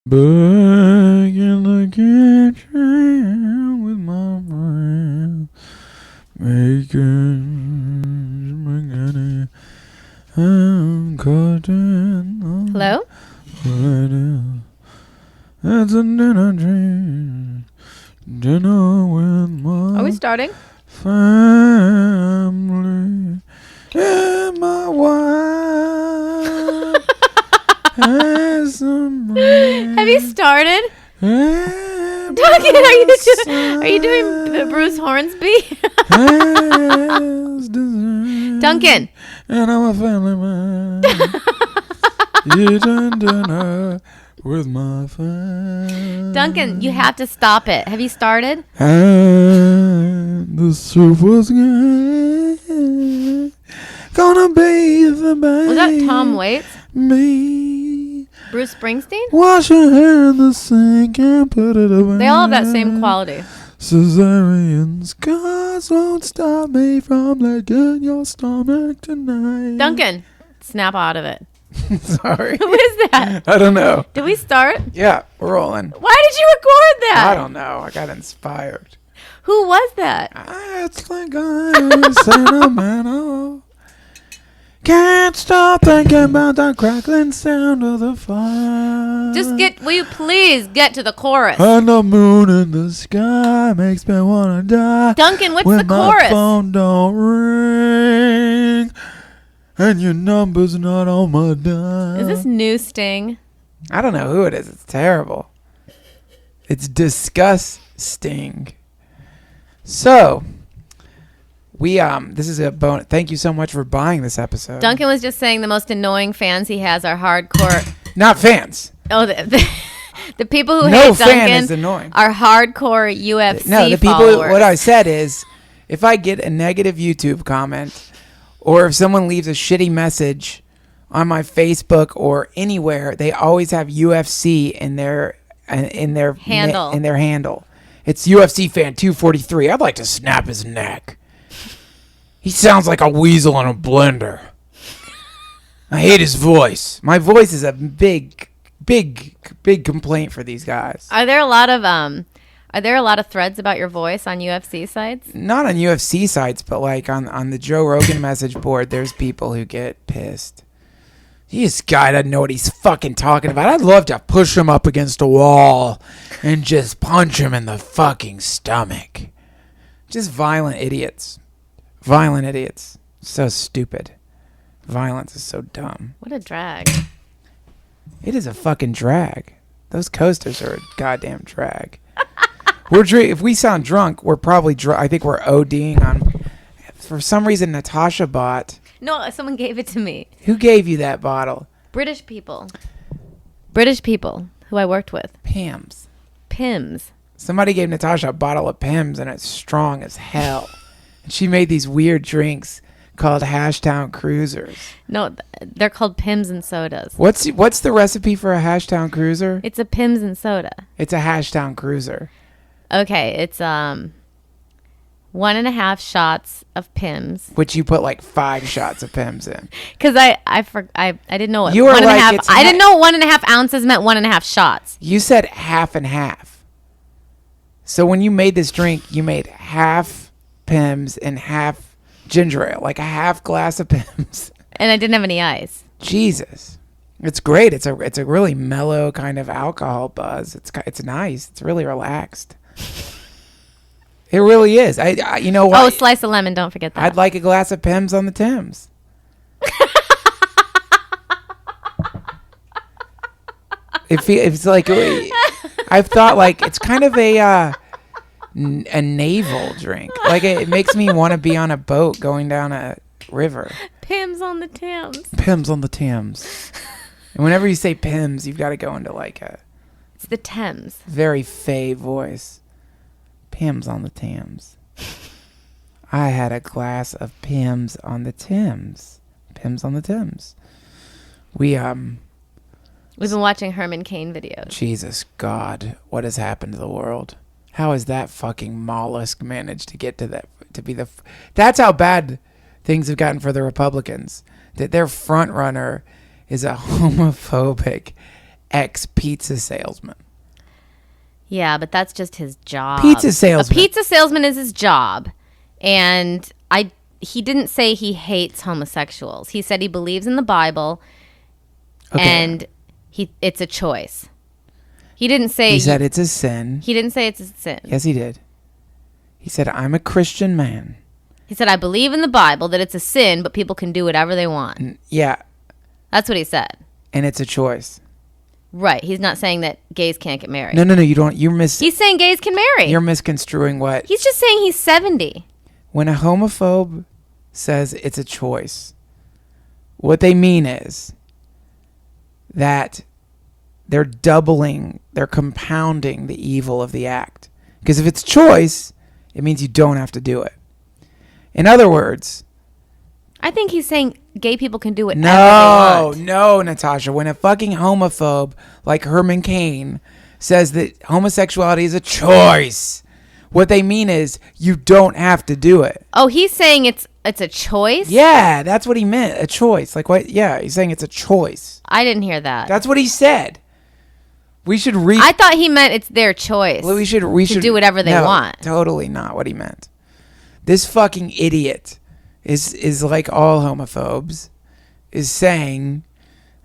Back in the kitchen with my friend, making spaghetti and cutting. Hello? It's a dinner dream. Dinner with my Are we starting? family and my wife. Have you started? Duncan, are you doing Bruce Hornsby? Duncan. And I'm a family man. Eating dinner with my family. Duncan, you have to stop it. Have you started? And the soup was good. Gonna be the baby. Was that Tom Waits? Me. Bruce Springsteen? Wash your hair in the sink and put it away. They all have that same quality. Cesarean scars won't stop me from licking your stomach tonight. Duncan, snap out of it. Sorry. Who is that? I don't know. Did we start? Yeah, we're rolling. Why did you record that? I don't know. I got inspired. Who was that? It's like I'm sentimental. Can't stop thinking about the crackling sound of the fire. Will you please get to the chorus? And the moon in the sky makes me wanna die. Duncan, what's when the chorus? My phone don't ring, and your number's not on my dime. Is this new Sting? I don't know who it is. It's terrible. It's disgusting. So, this is a bonus. Thank you so much for buying this episode. Duncan was just saying the most annoying fans he has are hardcore. Not fans. Oh, the people who No hate fan Duncan is annoying. are hardcore UFC No, the people. followers. What I said is, if I get a negative YouTube comment, or if someone leaves a shitty message on my Facebook or anywhere, they always have UFC in their handle. In their handle. It's UFC fan 243. I'd like to snap his neck. He sounds like a weasel in a blender. I hate his voice. My voice is a big complaint for these guys. Are there a lot of threads about your voice on UFC sites? Not on UFC sites, but like on the Joe Rogan message board, there's people who get pissed. This guy doesn't know what he's fucking talking about. I'd love to push him up against a wall and just punch him in the fucking stomach. Just violent idiots. Violent idiots. So stupid. Violence is so dumb. What a drag. It is a fucking drag. Those coasters are a goddamn drag. If we sound drunk, we're probably I think we're ODing on. For some reason, Natasha bought. No, someone gave it to me. Who gave you that bottle? British people who I worked with. Pimm's. Somebody gave Natasha a bottle of Pimm's, and it's strong as hell. And she made these weird drinks called Hashtown Cruisers. No, they're called Pimm's and sodas. What's the recipe for a Hashtown Cruiser? It's a Pimm's and soda. It's a Hashtown Cruiser. Okay, it's 1.5 shots of Pimm's. Which you put like 5 shots of Pimm's in. Because I didn't know what you were one and a like, half. I didn't know 1.5 ounces meant 1.5 shots. You said half and half. So when you made this drink, you made half Pimm's and half ginger ale, like a half glass of Pimm's. And I didn't have any ice. Jesus, it's great. It's a really mellow kind of alcohol buzz. It's nice. It's really relaxed. It really is. I you know what? Oh, a slice of lemon. Don't forget that. I'd like a glass of Pimm's on the Thames. It's like I've thought like it's kind of a naval drink. Like it makes me want to be on a boat going down a river. Pimm's on the Thames. Pimm's on the Thames. And whenever you say Pimm's, you've got to go into like a. It's the Thames. Very fey voice. Pimm's on the Thames. I had a glass of Pimm's on the Thames. Pimm's on the Thames. We've been watching Herman Cain videos. Jesus God, what has happened to the world? How has that fucking mollusk managed to get to that? That's how bad things have gotten for the Republicans. That their front runner is a homophobic ex-pizza salesman. Yeah, but that's just his job. Pizza salesman. A pizza salesman is his job. And he didn't say he hates homosexuals. He said he believes in the Bible, and it's a choice. He didn't say... He said it's a sin. He didn't say it's a sin. Yes, he did. He said, I'm a Christian man. He said, I believe in the Bible that it's a sin, but people can do whatever they want. Yeah. That's what he said. And it's a choice. Right. He's not saying that gays can't get married. No, you don't. He's saying gays can marry. You're misconstruing what... He's just saying he's 70. When a homophobe says it's a choice, what they mean is that they're compounding the evil of the act. Because if it's choice, it means you don't have to do it. In other words... I think he's saying gay people can do whatever they want. No, Natasha. When a fucking homophobe like Herman Cain says that homosexuality is a choice, what they mean is you don't have to do it. Oh, he's saying it's a choice? Yeah, that's what he meant. A choice. Like what? Yeah, he's saying it's a choice. I didn't hear that. That's what he said. We should read. I thought he meant it's their choice. Well, we should do whatever they want. Totally not what he meant. This fucking idiot is like all homophobes, is saying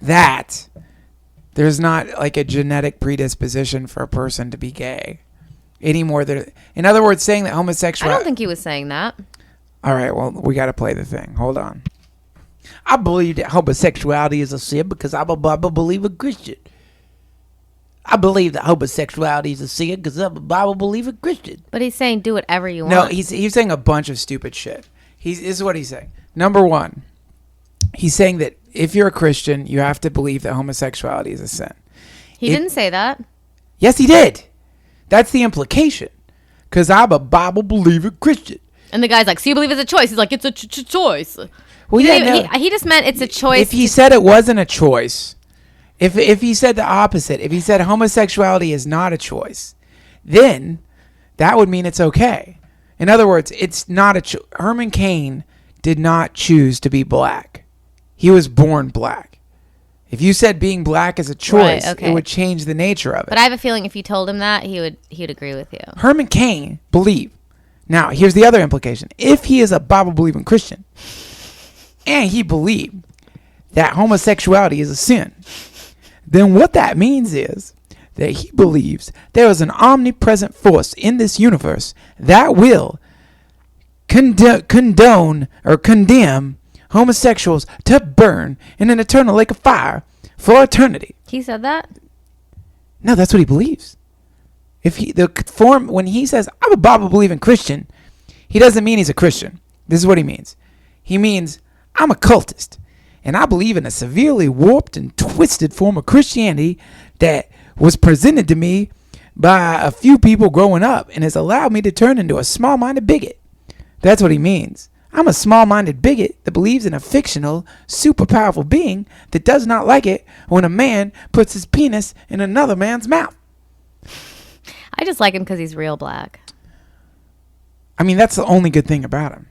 that there's not like a genetic predisposition for a person to be gay anymore. In other words, saying that homosexuality... I don't think he was saying that. All right, well, we got to play the thing. Hold on. I believe that homosexuality is a sin because I'm a Bible believing Christian. I believe that homosexuality is a sin because I'm a Bible believing Christian. But he's saying do whatever you want. No, he's saying a bunch of stupid shit. This is what he's saying. Number one, he's saying that if you're a Christian, you have to believe that homosexuality is a sin. He didn't say that. Yes, he did. That's the implication. Because I'm a Bible-believing Christian. And the guy's like, so you believe it's a choice? He's like, it's a choice. Well, he just meant it's a choice. If he said it wasn't a choice, if he said the opposite, if he said homosexuality is not a choice, then that would mean it's okay. In other words, it's not a choice. Herman Cain did not choose to be black. He was born black. If you said being black is a choice, It would change the nature of it. But I have a feeling if you told him that, he'd agree with you. Herman Cain believed. Now, here's the other implication. If he is a Bible-believing Christian, and he believed that homosexuality is a sin, then what that means is that he believes there is an omnipresent force in this universe that will condone or condemn homosexuals to burn in an eternal lake of fire for eternity. He said that? No, that's what he believes. When he says, I'm a Bible-believing Christian, he doesn't mean he's a Christian. This is what he means. He means, I'm a cultist, and I believe in a severely warped and twisted form of Christianity that was presented to me by a few people growing up and has allowed me to turn into a small-minded bigot. That's what he means. I'm a small-minded bigot that believes in a fictional, super powerful being that does not like it when a man puts his penis in another man's mouth. I just like him because he's real black. I mean, that's the only good thing about him.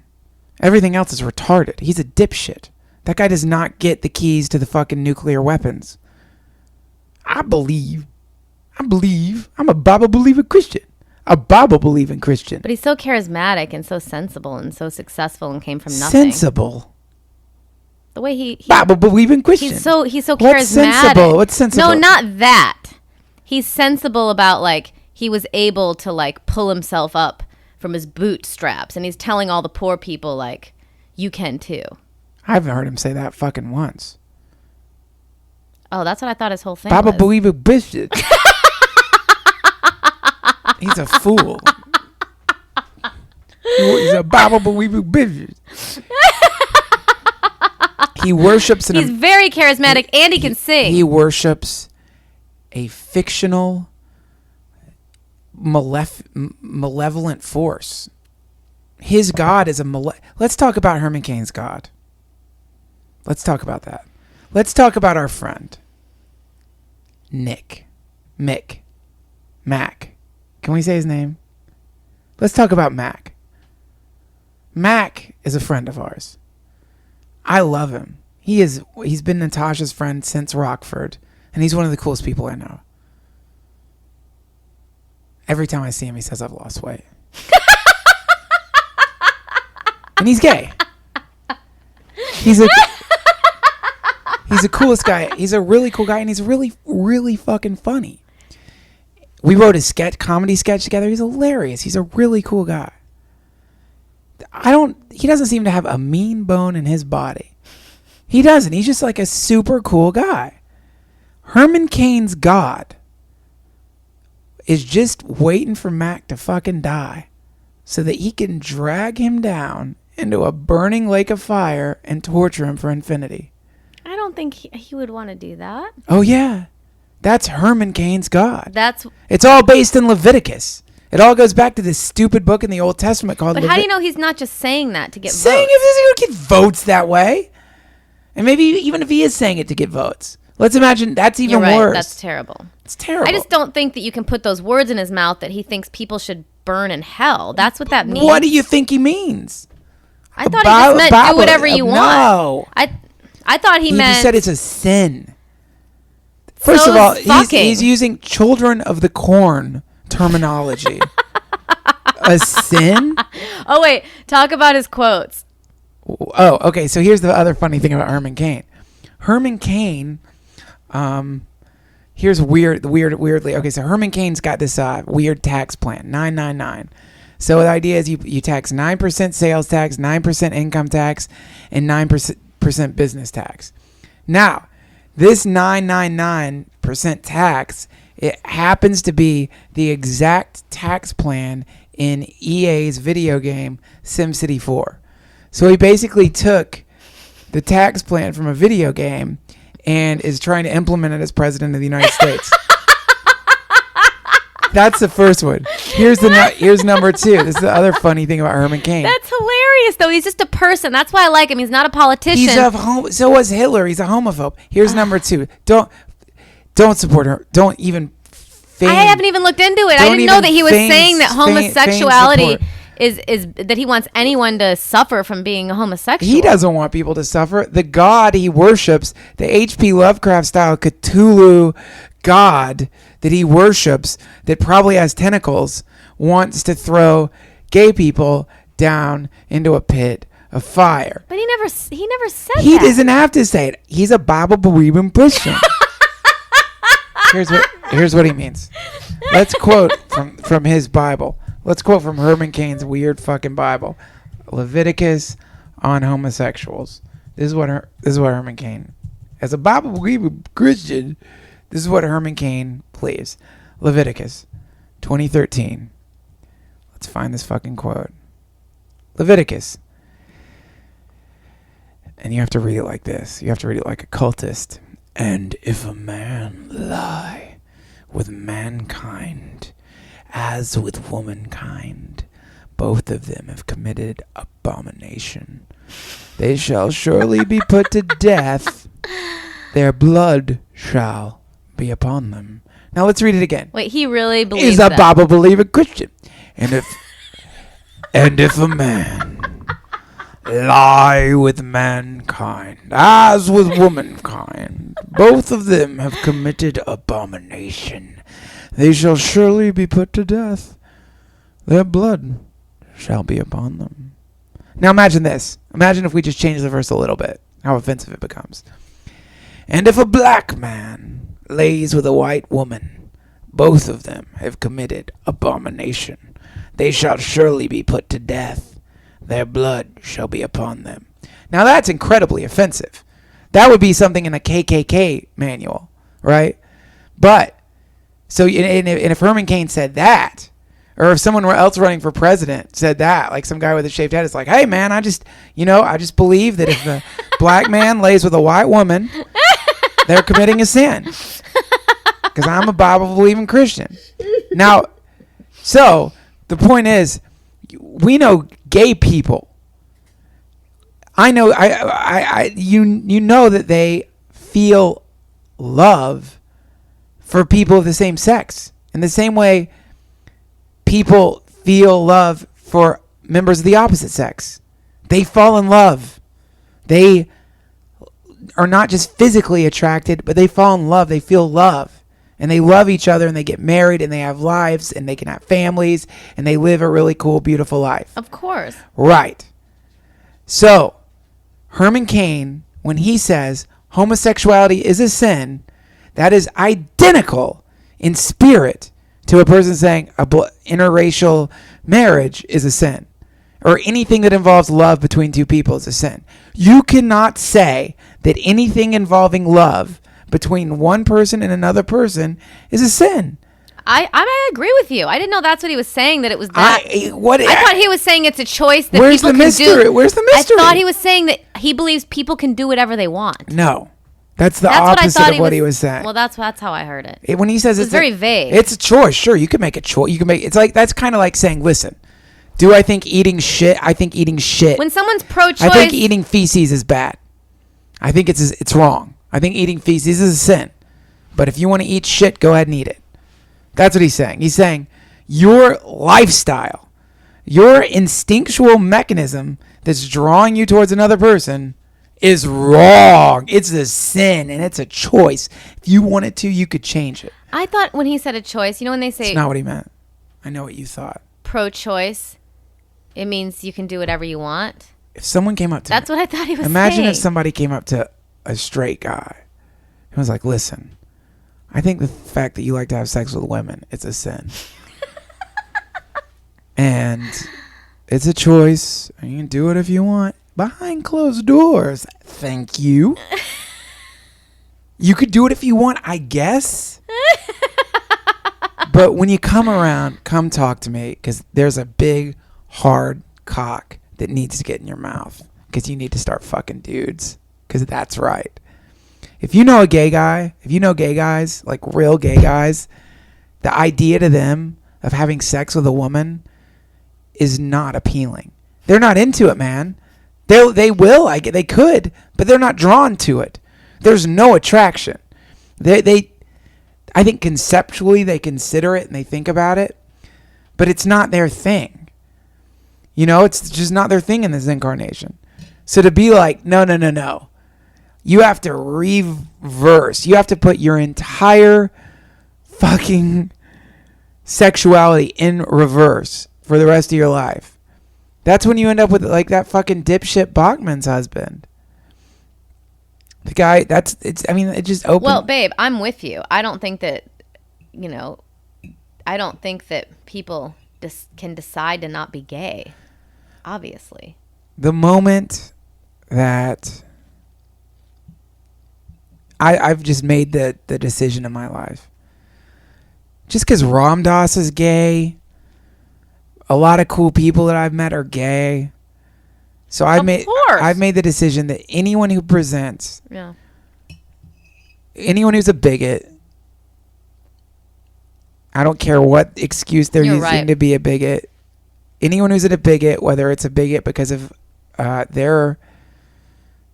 Everything else is retarded. He's a dipshit. That guy does not get the keys to the fucking nuclear weapons. I believe I'm a Bible-believing Christian. A Bible-believing Christian. But he's so charismatic and so sensible and so successful and came from nothing. Sensible? The way he Bible-believing Christian. He's so charismatic. What's sensible? No, not that. He's sensible about, like, he was able to, like, pull himself up from his bootstraps. And he's telling all the poor people, like, you can too. I haven't heard him say that fucking once. Oh, that's what I thought his whole thing Bible was. believing bishop. He's a fool. He's a Bible believing bishop. He worships He's very charismatic and he can sing. He worships a fictional malevolent force. His God is Let's talk about Herman Cain's God. Let's talk about that. Let's talk about our friend Mac. Can we say his name? Let's talk about Mac. Mac is a friend of ours. I love him. He's been Natasha's friend since Rockford. And he's one of the coolest people I know. Every time I see him, he says I've lost weight. And he's gay. He's the coolest guy. He's a really cool guy, and he's really, really fucking funny. We wrote a comedy sketch together. He's hilarious. He's a really cool guy. He doesn't seem to have a mean bone in his body. He doesn't. He's just like a super cool guy. Herman Cain's God is just waiting for Mac to fucking die so that he can drag him down into a burning lake of fire and torture him for infinity. I don't think he would want to do that. Oh, yeah. That's Herman Cain's God. It's all based in Leviticus. It all goes back to this stupid book in the Old Testament called But how do you know he's not just saying that to get votes? Saying if he's going to get votes that way. And maybe even if he is saying it to get votes. Let's imagine that's even worse. That's terrible. It's terrible. I just don't think that you can put those words in his mouth that he thinks people should burn in hell. That's what that means. What do you think he means? I thought he just meant do whatever you want. No. I thought he meant... He just said it's a sin. First of all, he's using children of the corn terminology. A sin? Oh, wait. Talk about his quotes. Oh, okay. So here's the other funny thing about Herman Cain. Herman Cain, here's weirdly. Okay, so Herman Cain's got this weird tax plan, 999. So the idea is you tax 9% sales tax, 9% income tax, and 9% business tax. Now, this 999% tax, it happens to be the exact tax plan in EA's video game SimCity 4. So he basically took the tax plan from a video game and is trying to implement it as president of the United States. That's the first one. Here's number 2. This is the other funny thing about Herman Cain. That's hilarious, though. He's just a person. That's why I like him. He's not a politician. So was Hitler. He's a homophobe. Here's number 2. Don't support her. Don't even. I haven't even looked into it. I didn't know that he was saying that homosexuality is that he wants anyone to suffer from being a homosexual. He doesn't want people to suffer. The God he worships, the H.P. Lovecraft style Cthulhu God that he worships, that probably has tentacles, wants to throw gay people down into a pit of fire. But he never said that. He doesn't have to say it. He's a Bible believing Christian. Here's what he means. Let's quote from his Bible. Let's quote from Herman Cain's weird fucking Bible. Leviticus on homosexuals. This is what Herman Cain, as a Bible believing Christian, this is what Herman Cain believes. Leviticus 20:13. Let's find this fucking quote. Leviticus. And you have to read it like this. You have to read it like a cultist. And if a man lie with mankind as with womankind, both of them have committed abomination. They shall surely be put to death. Their blood shall be upon them. Now let's read it again. Wait, he really believes He's a Bible believing Christian. And if a man lie with mankind as with womankind, both of them have committed abomination. They shall surely be put to death. Their blood shall be upon them. Now imagine this. Imagine if we just change the verse a little bit, how offensive it becomes. And if a black man lays with a white woman, both of them have committed abomination. They shall surely be put to death. Their blood shall be upon them. Now that's incredibly offensive. That would be something in a KKK manual, right? But, so, and if Herman Cain said that, or if someone else running for president said that, like some guy with a shaved head, it's like, hey man, I just believe that if a black man lays with a white woman, they're committing a sin. Because I'm a Bible believing Christian. Now, so the point is, we know gay people. I know, you know that they feel love for people of the same sex. In the same way, people feel love for members of the opposite sex. They fall in love. They are not just physically attracted, but they fall in love. They feel love. And they love each other, and they get married, and they have lives, and they can have families, and they live a really cool, beautiful life. Of course. Right. So, Herman Cain, when he says homosexuality is a sin, that is identical in spirit to a person saying interracial marriage is a sin, or anything that involves love between two people is a sin. You cannot say that anything involving love between one person and another person is a sin. I agree with you. I didn't know that's what he was saying, that it was that. I thought he was saying it's a choice that Where's people the can mystery? do. Where's the mystery? I thought he was saying that he believes people can do whatever they want. No. That's the opposite of what he was saying. Well, that's how I heard it. When he says it's very vague. It's a choice. Sure, you can make a choice. You can make it's like that's kind of like saying, listen, do I think eating shit? I think eating shit. When someone's pro-choice, I think eating feces is bad. I think it's wrong. I think eating feces is a sin. But if you want to eat shit, go ahead and eat it. That's what he's saying. He's saying your lifestyle, your instinctual mechanism that's drawing you towards another person is wrong. It's a sin, and it's a choice. If you wanted to, you could change it. I thought when he said a choice, when they say... It's not what he meant. I know what you thought. Pro-choice, it means you can do whatever you want. If someone came up to That's what I thought he was Imagine saying. if somebody came up to a straight guy and was like, listen, I think the fact that you like to have sex with women, it's a sin. And it's a choice. And you can do it if you want. Behind closed doors. Thank you. You could do it if you want, I guess. But when you come around, come talk to me, because there's a big, hard cock that needs to get in your mouth, because you need to start fucking dudes, because that's right. If you know a gay guy, if you know gay guys, like real gay guys, the idea to them of having sex with a woman is not appealing. They're not into it, man. They will, they could, but they're not drawn to it. There's no attraction. I think conceptually they consider it and they think about it, but it's not their thing. It's just not their thing in this incarnation. So to be like, no. You have to reverse. You have to put your entire fucking sexuality in reverse for the rest of your life. That's when you end up with like that fucking dipshit Bachman's husband. The guy, it just opened. Well, babe, I'm with you. I don't think that, people can decide to not be gay, obviously. The moment that I've just made the decision in my life. Just because Ram Dass is gay, a lot of cool people that I've met are gay. So I've made the decision that anyone who presents, anyone who's a bigot, I don't care what excuse they're using to be a bigot. Anyone who's a bigot, whether it's a bigot because of their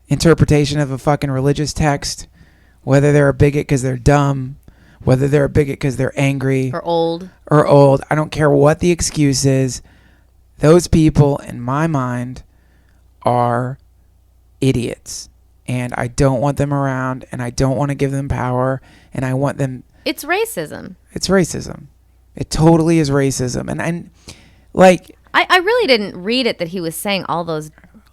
interpretation of a fucking religious text, whether they're a bigot because they're dumb, whether they're a bigot because they're angry or old, I don't care what the excuse is. Those people, in my mind, are idiots, and I don't want them around, and I don't want to give them power, and I want them... It's racism. It's racism. It totally is racism. And like... I really didn't read it that he was saying all those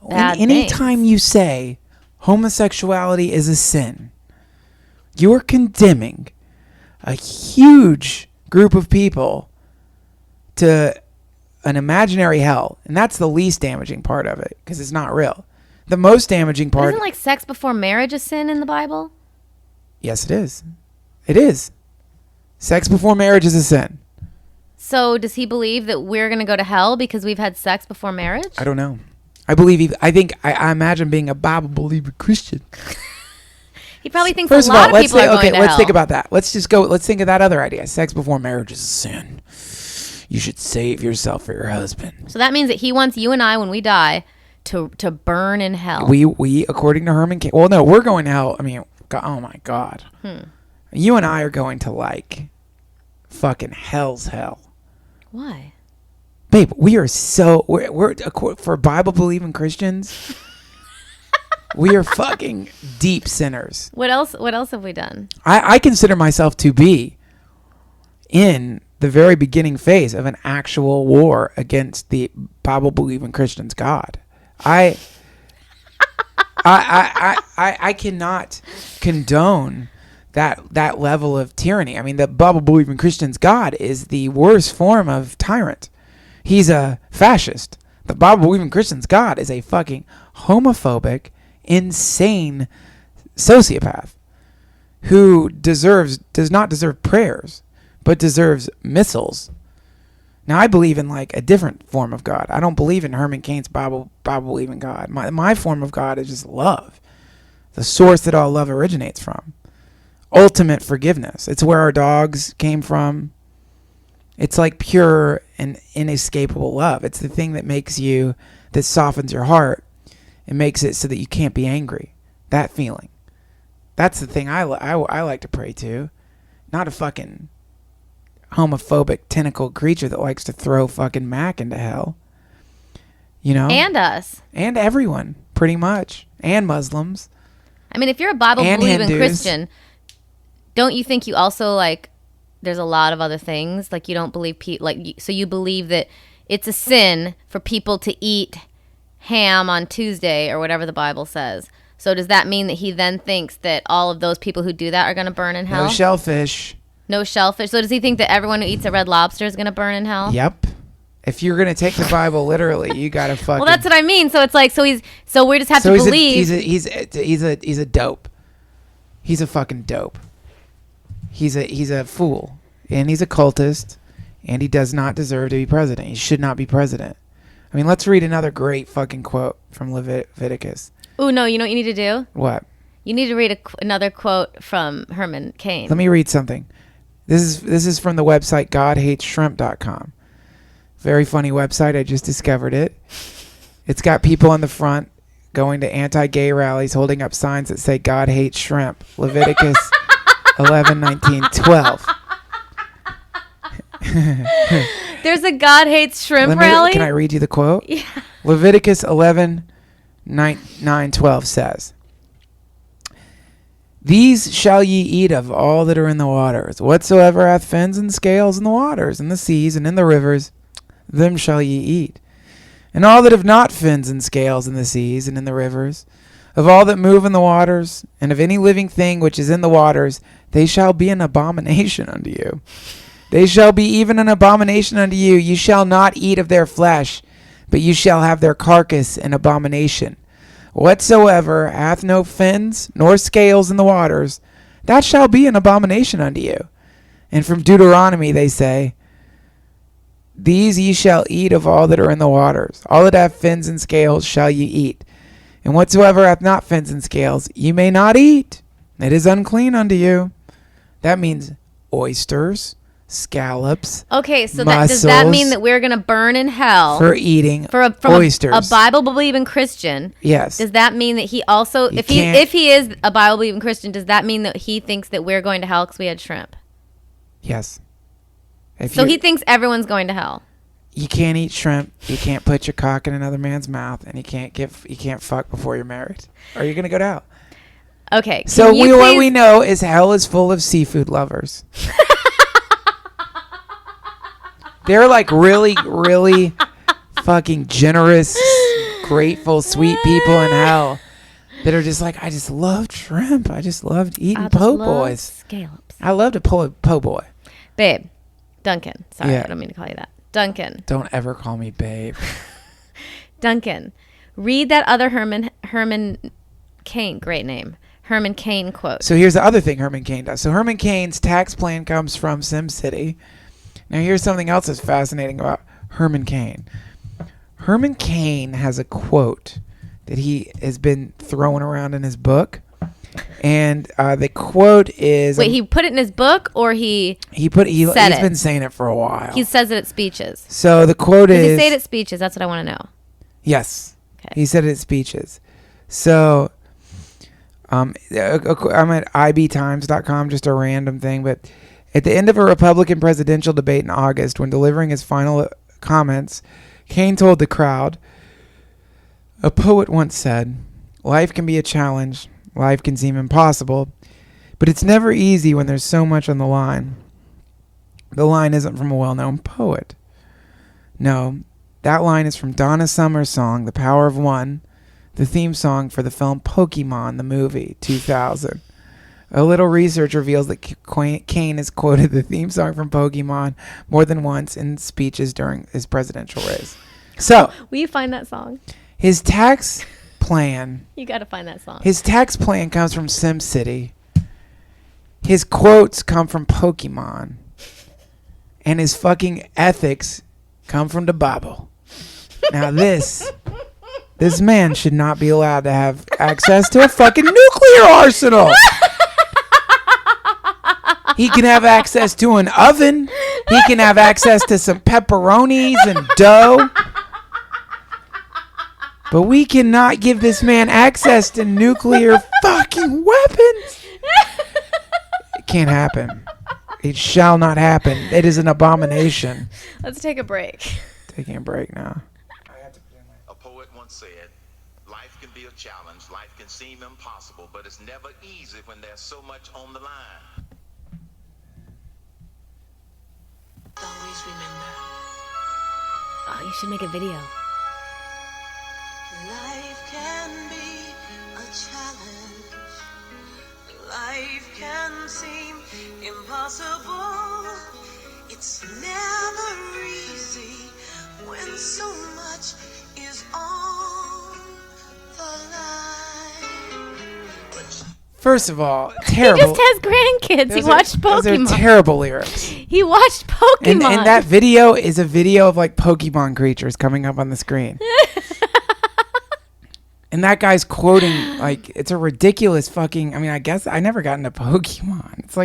bad things. Anytime you say homosexuality is a sin, you are condemning a huge group of people to an imaginary hell. And that's the least damaging part of it, because it's not real. The most damaging part... Isn't like sex before marriage a sin in the Bible? Yes, it is. It is. Sex before marriage is a sin. So does he believe that we're going to go to hell because we've had sex before marriage? I don't know. I imagine being a Bible-believing Christian. He probably thinks a lot of people are going to hell. Let's think about that. Let's think of that other idea. Sex before marriage is a sin. You should save yourself for your husband. So that means that he wants you and I, when we die, to burn in hell. We according to Herman Cain. Well, no, we're going to hell. I mean, oh my God. You and I are going to like fucking hell's hell. Why? Babe, we're for Bible believing Christians. We are fucking deep sinners. What else have we done? I consider myself to be in the very beginning phase of an actual war against the Bible-believing Christians' God. I cannot condone that level of tyranny. I mean, the Bible-believing Christians' God is the worst form of tyrant. He's a fascist. The Bible-believing Christians' God is a fucking homophobic, insane sociopath who does not deserve prayers, but deserves missiles. Now, I believe in like a different form of God. I don't believe in Herman Cain's Bible-believing God. My form of God is just love, the source that all love originates from. Ultimate forgiveness. It's where our dogs came from. It's like pure and inescapable love. It's the thing that softens your heart and makes it so that you can't be angry. That feeling. That's the thing I like to pray to. Not a fucking homophobic tentacle creature that likes to throw fucking Mac into hell. You know? And us. And everyone, pretty much. And Muslims. I mean, if you're a Bible-believing Christian, don't you think you also, like, there's a lot of other things? Like, you don't believe, so you believe that it's a sin for people to eat ham on Tuesday or whatever the Bible says. So does that mean that he then thinks that all of those people who do that are going to burn in hell? No shellfish. No shellfish. So does he think that everyone who eats a red lobster is going to burn in hell? Yep. If you're going to take the Bible literally, you got to fucking... Well, that's what I mean. So it's like, so we just have to believe... He's a dope. He's a fucking dope. He's a fool. And he's a cultist. And he does not deserve to be president. He should not be president. I mean, let's read another great fucking quote from Leviticus. Ooh, no, you know what you need to do? What? You need to read another quote from Herman Cain. Let me read something. This is from the website godhatesshrimp.com. Very funny website. I just discovered it. It's got people on the front going to anti-gay rallies holding up signs that say God hates shrimp. Leviticus 11, 19, 12. There's a God hates shrimp rally? Can I read you the quote? Yeah. Leviticus 11, 9, 12 says, "These shall ye eat of all that are in the waters. Whatsoever hath fins and scales in the waters, in the seas, and in the rivers, them shall ye eat. And all that have not fins and scales in the seas and in the rivers, of all that move in the waters, and of any living thing which is in the waters, they shall be an abomination unto you. They shall be even an abomination unto you. You shall not eat of their flesh, but you shall have their carcass an abomination. Whatsoever hath no fins nor scales in the waters, that shall be an abomination unto you." And from Deuteronomy they say, "These ye shall eat of all that are in the waters. All that have fins and scales shall ye eat. And whatsoever hath not fins and scales, ye may not eat. It is unclean unto you." That means oysters, scallops. Okay, so mussels, does that mean that we're going to burn in hell for eating from oysters? A Bible-believing Christian. Yes. Does that mean that he also, if he is a Bible-believing Christian, does that mean that he thinks that we're going to hell because we had shrimp? Yes. So he thinks everyone's going to hell. You can't eat shrimp. You can't put your cock in another man's mouth, and you can't fuck before you're married, or you're gonna go to hell. Okay. So what we know is hell is full of seafood lovers. They're like really, really fucking generous, grateful, sweet people in hell that are just like, I just loved shrimp. I just loved eating po' boys. Scallops. I loved a po' boy. Babe. Duncan. Sorry, Yeah. I don't mean to call you that. Duncan. Don't ever call me babe. Duncan. Read that other Herman Cain. Great name. Herman Cain quote. So here's the other thing Herman Cain does. So Herman Cain's tax plan comes from SimCity. Now here's something else that's fascinating about Herman Cain. Herman Cain has a quote that he has been throwing around in his book. And the quote is... Wait, he put it in his book or he's he's been saying it for a while. He says it at speeches. So the quote is... Does he say it at speeches? That's what I want to know. Yes. Okay. He said it at speeches. So I'm at ibtimes.com, just a random thing, but at the end of a Republican presidential debate in August, when delivering his final comments, Cain told the crowd, "A poet once said, Life can be a challenge. Life can seem impossible. But it's never easy when there's so much on the line. The line isn't from a well-known poet. No, that line is from Donna Summer's song, The Power of One, the theme song for the film Pokemon, the movie, 2000. A little research reveals that Kane has quoted the theme song from Pokemon more than once in speeches during his presidential race. So, will you find that song? His tax plan... You got to find that song. His tax plan comes from SimCity. His quotes come from Pokemon. And his fucking ethics come from the Bible. Now this man should not be allowed to have access to a fucking nuclear arsenal. He can have access to an oven. He can have access to some pepperonis and dough. But we cannot give this man access to nuclear fucking weapons. It can't happen. It shall not happen. It is an abomination. Let's take a break. Taking a break now. A poet once said, life can be a challenge, life can seem impossible, but it's never easy when there's so much on the line. Always remember. Oh, you should make a video. Life can be a challenge. Life can seem impossible. It's never easy when so much is on the line. First of all, terrible. He just has grandkids. He watched Pokemon. Those are terrible lyrics. He watched Pokemon. And that video is a video of like Pokemon creatures coming up on the screen. And that guy's quoting, like, it's a ridiculous fucking, I mean, I guess I never got into Pokemon. It's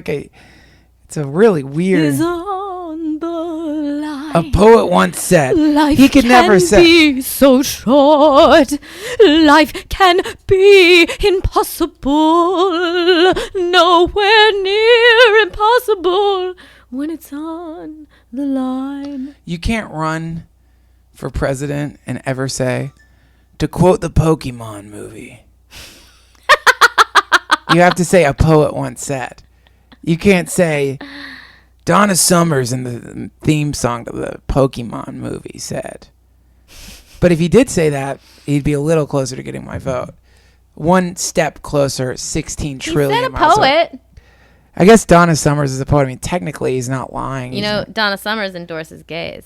a really weird. Is on the line. A poet once said, Life he could never can say. be so short. Life can be impossible. Nowhere near impossible when it's on the line. You can't run for president and ever say, to quote the Pokemon movie. You have to say a poet once said. You can't say Donna Summers in the theme song to the Pokemon movie said. But if he did say that, he'd be a little closer to getting my vote. One step closer, 16 trillion. He said a poet. I guess Donna Summers is a poet. I mean, technically, he's not lying. You know, Donna Summers endorses gays.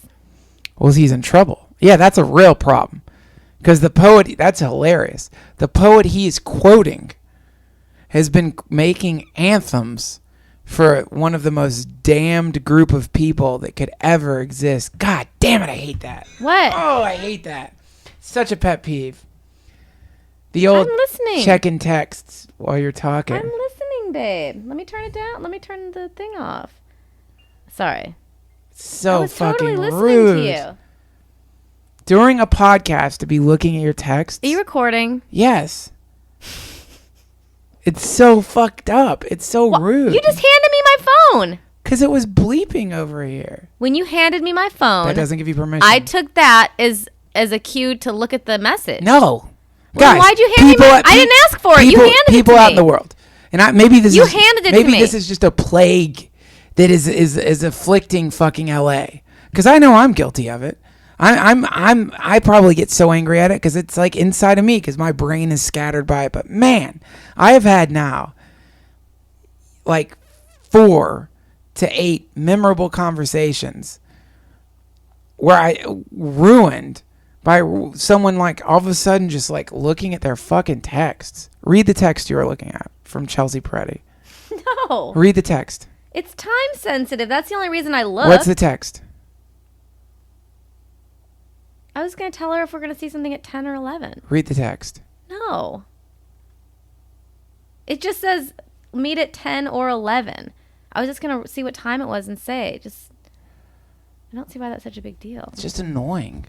Well, he's in trouble. Yeah, that's a real problem. Because the poet, that's hilarious. The poet he is quoting has been making anthems for one of the most damned group of people that could ever exist. God damn it, I hate that. What? Oh, I hate that. Such a pet peeve. The old I'm listening. checking texts while you're talking. I'm listening, babe. Let me turn it down. Let me turn the thing off. Sorry. So I was fucking totally listening rude. to you. During a podcast to be looking at your texts. Are you recording? Yes. It's so fucked up. It's so rude. You just handed me my phone. Because it was bleeping over here. When you handed me my phone, That doesn't give you permission. I took that as a cue to look at the message. No. Well, Guys, why'd you hand me my... I didn't ask for it. You handed it to me. People out in the world. And maybe this You is... handed it to maybe me. this is just a plague that is afflicting fucking LA. Because I know I'm guilty of it. I probably get so angry at it because it's like inside of me because my brain is scattered by it. But man, I have had now like 4 to 8 memorable conversations where I ruined by someone like all of a sudden just like looking at their fucking texts. Read the text you were looking at from Chelsea Peretti. No. Read the text. It's time sensitive. That's the only reason I look. What's the text? I was going to tell her if we're going to see something at 10 or 11. Read the text. No. It just says meet at 10 or 11. I was just going to see what time it was and say. I don't see why that's such a big deal. It's just annoying.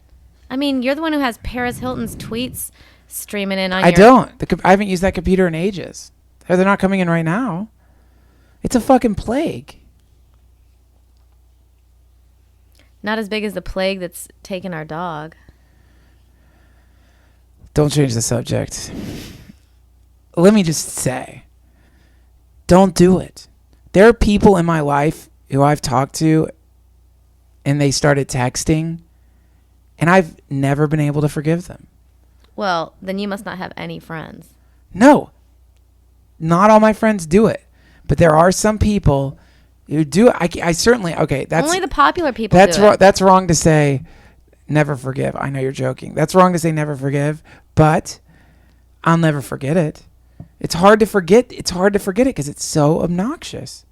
I mean, you're the one who has Paris Hilton's tweets streaming in on I don't. I haven't used that computer in ages. They're not coming in right now. It's a fucking plague. Not as big as the plague that's taken our dog. Don't change the subject. let me just say, don't do it. There are people in my life who I've talked to and they started texting, and I've never been able to forgive them. Well, then you must not have any friends. No, not all my friends do it, but there are some people who do it. I certainly, okay, that's Only the popular people that's do it. That's wrong to say never forgive. I know you're joking. That's wrong to say never forgive, but I'll never forget it. It's hard to forget. It's hard to forget it because it's so obnoxious.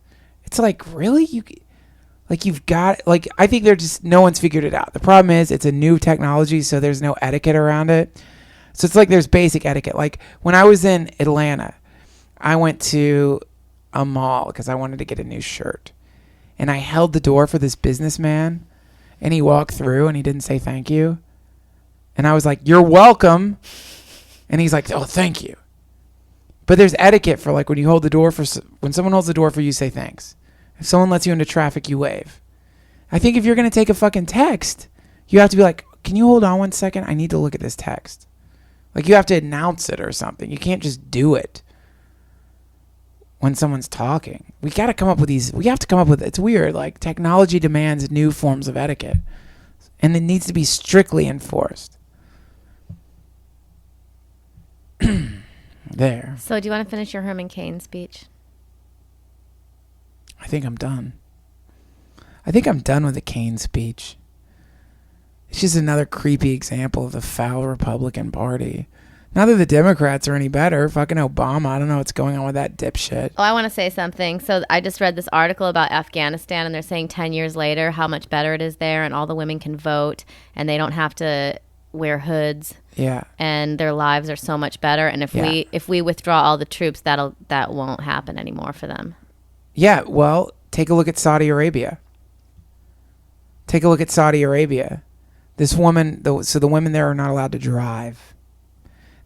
It's like, really? You've got, like, I think they're just, no one's figured it out. The problem is it's a new technology, so there's no etiquette around it. So it's like there's basic etiquette. Like when I was in Atlanta, I went to a mall because I wanted to get a new shirt. And I held the door for this businessman, and he walked through and he didn't say thank you. And I was like, "You're welcome." And he's like, "Oh, thank you." But there's etiquette for, like, when you hold the door for, when someone holds the door for you, say thanks. If someone lets you into traffic, you wave. I think if you're going to take a fucking text, you have to be like, "Can you hold on 1 second? I need to look at this text." Like, you have to announce it or something. You can't just do it when someone's talking. We got to come up with these. We have to come up with, it's weird. Like, technology demands new forms of etiquette, and it needs to be strictly enforced. There. So do you want to finish your Herman Cain speech? I think I'm done. I think I'm done with the Cain speech. It's just another creepy example of the foul Republican Party. Not that the Democrats are any better. Fucking Obama. I don't know what's going on with that dipshit. Oh, I want to say something. So I just read this article about Afghanistan, and they're saying 10 years later how much better it is there, and all the women can vote, and they don't have to wear hoods. Yeah. And their lives are so much better. And if we withdraw all the troops, that won't happen anymore for them. Yeah. Well, take a look at Saudi Arabia. Take a look at Saudi Arabia. This woman, so the women there are not allowed to drive.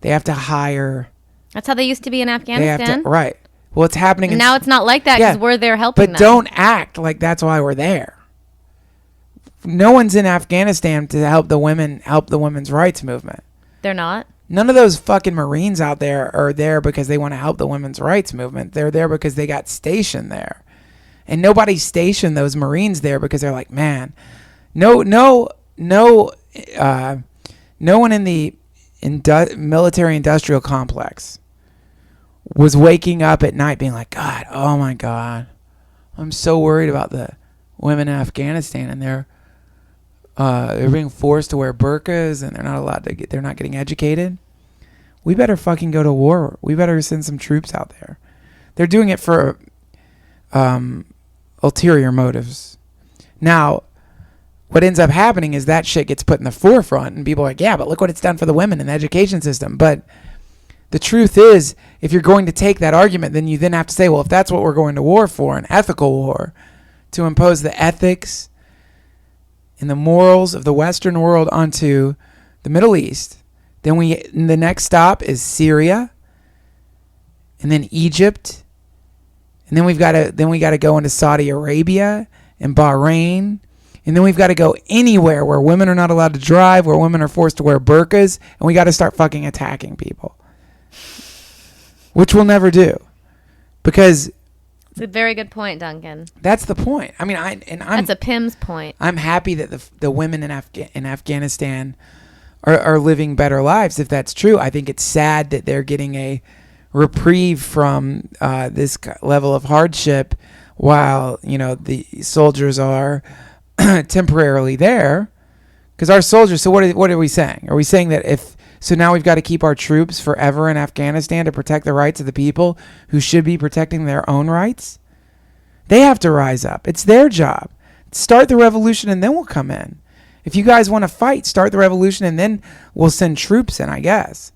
They have to hire. That's how they used to be in Afghanistan. Right. Well, it's happening. And now it's not like that because we're there helping them. But don't act like that's why we're there. No one's in Afghanistan to help the women's rights movement. They're not? None of those fucking Marines out there are there because they want to help the women's rights movement. They're there because they got stationed there. And nobody stationed those Marines there because they're like, man, no one in the military industrial complex was waking up at night being like, God, oh my God, I'm so worried about the women in Afghanistan, and they're being forced to wear burqas, and they're not getting educated. We better fucking go to war. We better send some troops out there. They're doing it for ulterior motives. Now, what ends up happening is that shit gets put in the forefront, and people are like, yeah, but look what it's done for the women in the education system. But the truth is, if you're going to take that argument, then you then have to say, well, if that's what we're going to war for, an ethical war, to impose the ethics and the morals of the Western world onto the Middle East, then the next stop is Syria, and then Egypt, and then we got to go into Saudi Arabia and Bahrain. And then we've got to go anywhere where women are not allowed to drive, where women are forced to wear burqas, and we got to start fucking attacking people. Which we'll never do. Because it's a very good point, Duncan. That's the point. I mean, that's a Pimm's point. I'm happy that the women in Afghanistan are living better lives, if that's true. I think it's sad that they're getting a reprieve from this level of hardship while, the soldiers are temporarily there, because our soldiers. So what are we saying? Are we saying that now we've got to keep our troops forever in Afghanistan to protect the rights of the people who should be protecting their own rights? They have to rise up. It's their job. Start the revolution and then we'll come in. If you guys want to fight, start the revolution and then we'll send troops in, I guess.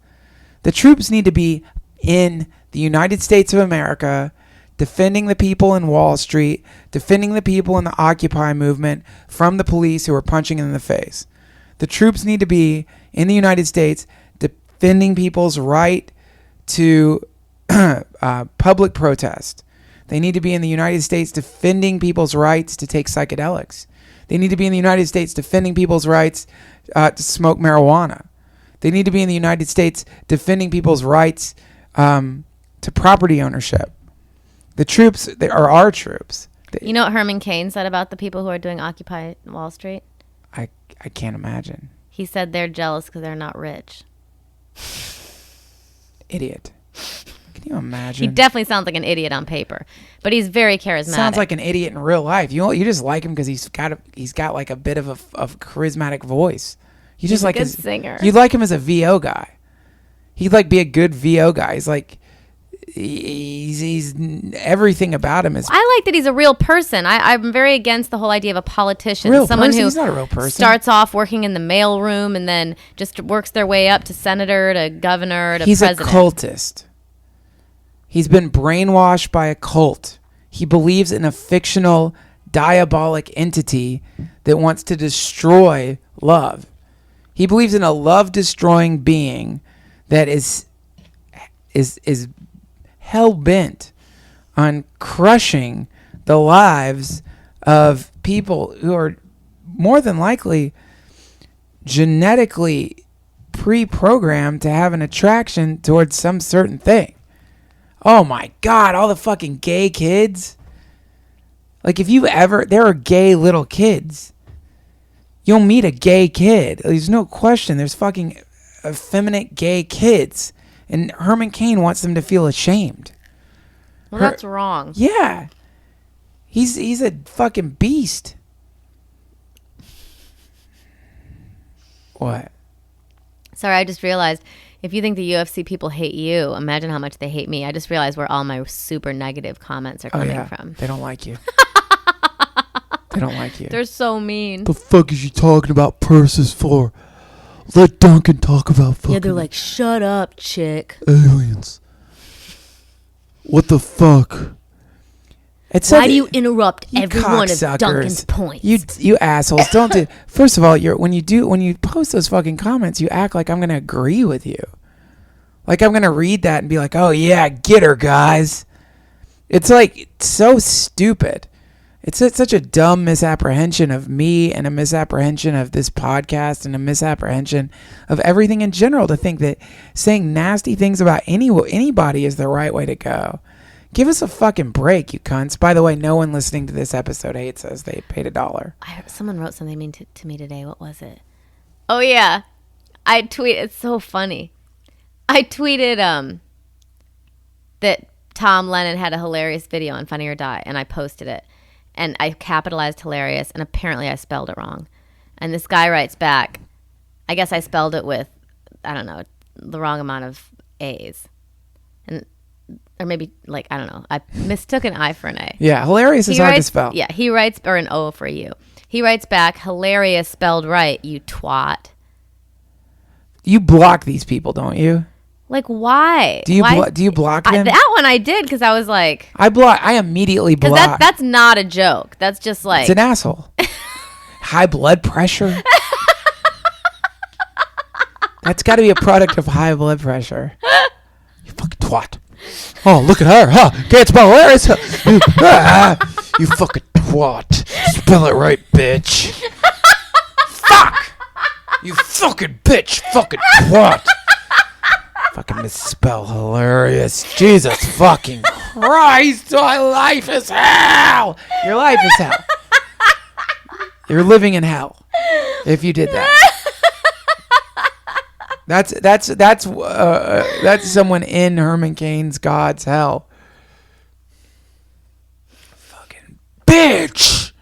The troops need to be in the United States of America, defending the people in Wall Street, defending the people in the Occupy movement from the police who are punching them in the face. The troops need to be in the United States defending people's right to public protest. They need to be in the United States defending people's rights to take psychedelics. They need to be in the United States defending people's rights to smoke marijuana. They need to be in the United States defending people's rights to property ownership. The troops, they are our troops. You know what Herman Cain said about the people who are doing Occupy Wall Street? I can't imagine. He said they're jealous because they're not rich. Idiot. Can you imagine? He definitely sounds like an idiot on paper, but he's very charismatic. Sounds like an idiot in real life. You just like him because he's got like a bit of a charismatic voice. You just He's a like good his singer. You like him as a VO guy. He'd like be a good VO guy. He's like he's everything about him is I like that he's a real person. I'm very against the whole idea of a politician. real Someone person. who He's not a real person. starts off working in the mailroom and then just works their way up to senator, to governor, to He's president. a cultist. He's been brainwashed by a cult. He believes in a fictional, diabolic entity that wants to destroy love. He believes in a love-destroying being that is hell-bent on crushing the lives of people who are more than likely genetically pre-programmed to have an attraction towards some certain thing. Oh my God, all the fucking gay kids. Like there are gay little kids. You'll meet a gay kid. There's no question. There's fucking effeminate gay kids. And Herman Cain wants them to feel ashamed. Well, that's wrong. Yeah. He's a fucking beast. What? Sorry, I just realized if you think the UFC people hate you, imagine how much they hate me. I just realized where all my super negative comments are coming from. They don't like you. They don't like you. They're so mean. The fuck is you talking about purses for? Let Duncan talk about fucking Yeah, they're like, shut up, chick. aliens. What the fuck? Why do you interrupt You every one of cocksuckers. Duncan's points? You assholes. Don't do. First of all, when you post those fucking comments, you act like I'm going to agree with you. Like I'm going to read that and be like, "Oh yeah, get her, guys." It's like so stupid. It's such a dumb misapprehension of me and a misapprehension of this podcast and a misapprehension of everything in general to think that saying nasty things about anybody is the right way to go. Give us a fucking break, you cunts. By the way, no one listening to this episode hates us. They paid $1. Someone wrote something mean to me today. What was it? Oh, yeah. It's so funny. I tweeted that Tom Lennon had a hilarious video on Funny or Die, and I posted it. And I capitalized hilarious, and apparently I spelled it wrong. And this guy writes back, I guess I spelled it with, I don't know, the wrong amount of A's. Or maybe, like, I don't know. I mistook an I for an A. Yeah, hilarious is hard to spell. Yeah, he writes, or an O for you. He writes back, hilarious spelled right, you twat. You block these people, don't you? Like, why? Do you block them? That one I did because I was like... I immediately block. Because that's not a joke. That's just like... It's an asshole. High blood pressure. That's got to be a product of high blood pressure. You fucking twat. Oh, look at her, huh? Can't spell hilarious. You fucking twat. Spell it right, bitch. Fuck. You fucking bitch. Fucking twat. Fucking misspell hilarious. Jesus fucking Christ. My life is hell. Your life is hell. You're living in hell if you did that. That's someone in Herman Cain's God's hell. Fucking bitch.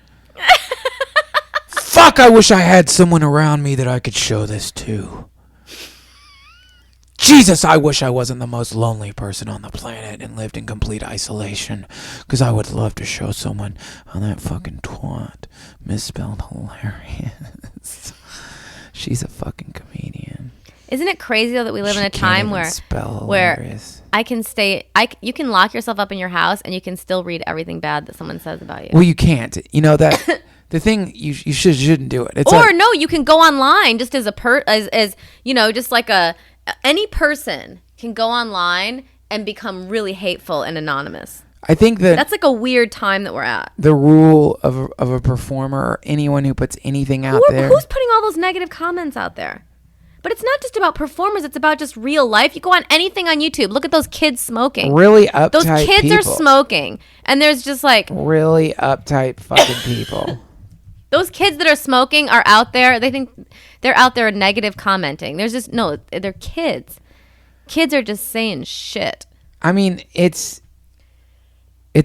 Fuck, I wish I had someone around me that I could show this to. Jesus, I wish I wasn't the most lonely person on the planet and lived in complete isolation, because I would love to show someone on that fucking twat misspelled hilarious. She's a fucking comedian. Isn't it crazy though that we live in a time where I can you can lock yourself up in your house and you can still read everything bad that someone says about you. Well, you can't. You know that the thing you shouldn't do it. It's no, you can go online just as as you know, just like any person can go online and become really hateful and anonymous. I think that's like a weird time that we're at. The rule of a performer or anyone who puts anything out there. Who's putting all those negative comments out there? But it's not just about performers. It's about just real life. You go on anything on YouTube. Look at those kids smoking. Really uptight Those kids people. are smoking. And there's just like... Really uptight fucking people. Those kids that are smoking are out there. They think they're out there negative commenting. There's just... No, they're kids. Kids are just saying shit. I mean, it's